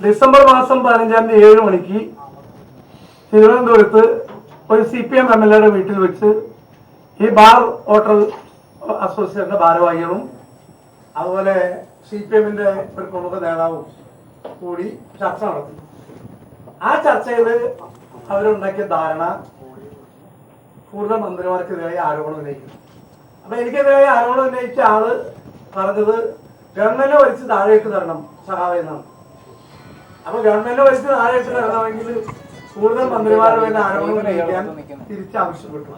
ഡിസംബർ മാസം 15-ാം തീയതി 7 മണിക്ക് തിരുവനന്തപുരത്ത് ഒരു CPM MLA വീട്ടിൽ വെച്ച് ഈ ബാർ ഹോട്ടൽ അസോസിയേഷന്റെ ഭാരവാഹികളും അതുപോലെ CPM-ന്റെ ഒരു പ്രമുഖ നേതാവും കൂടി ചർച്ച നടത്തി. ആ ചർച്ചയിൽ അവരുണ്ടാക്കിയ ധാരണ കൂടുതൽ മന്ത്രിമാർക്കെതിരായി ആരോപണം ഉന്നയിക്കുന്നു. അപ്പൊ എനിക്കെതിരായി ആരോപണം ഉന്നയിച്ച ആള് പറഞ്ഞത് ഗവൺമെന്റിനെ വലിച്ച് താഴേക്ക് തരണം സഹാവ് എന്നാണ്. അപ്പൊ ഗവൺമെന്റിനെ വലിച്ച് താഴേക്ക് തരണമെങ്കിൽ കൂടുതൽ മന്ത്രിമാരുടെ മേലെ ആരോപണം ഉന്നയിക്കാൻ തിരിച്ചാവശ്യപ്പെട്ടു.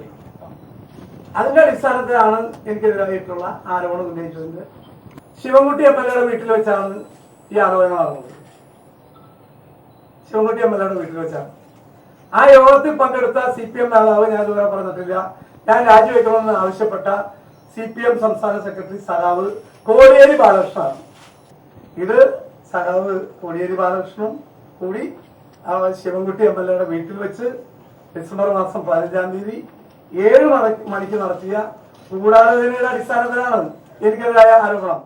അതിന്റെ അടിസ്ഥാനത്തിലാണ് എനിക്കെതിരായിട്ടുള്ള ആരോപണം ഉന്നയിച്ചതിന്റെ ശിവൻകുട്ടി MLA വീട്ടിൽ വെച്ചാണ് ഈ ആരോപണം നടന്നത്. ശിവൻകുട്ടി MLA വീട്ടിൽ വെച്ചാണ്. ആ യോഗത്തിൽ പങ്കെടുത്ത CPM നേതാവ്, ഞാൻ ഇതുവരെ പറഞ്ഞിട്ടില്ല, ഞാൻ രാജിവെക്കണമെന്ന് ആവശ്യപ്പെട്ട CPM സംസ്ഥാന സെക്രട്ടറി സഖാവ് കോടിയേരി ബാലകൃഷ്ണനാണ്. ഇത് സഖാവ് കോടിയേരി ബാലകൃഷ്ണനും കൂടി ശിവൻകുട്ടി MLA വീട്ടിൽ വെച്ച് ഡിസംബർ മാസം 15-ാം തീയതി 7 മണിക്ക് നടത്തിയ ഗൂഢാലോചനയുടെ അടിസ്ഥാനത്തിലാണ് എനിക്കെതിരായ ആരോപണം.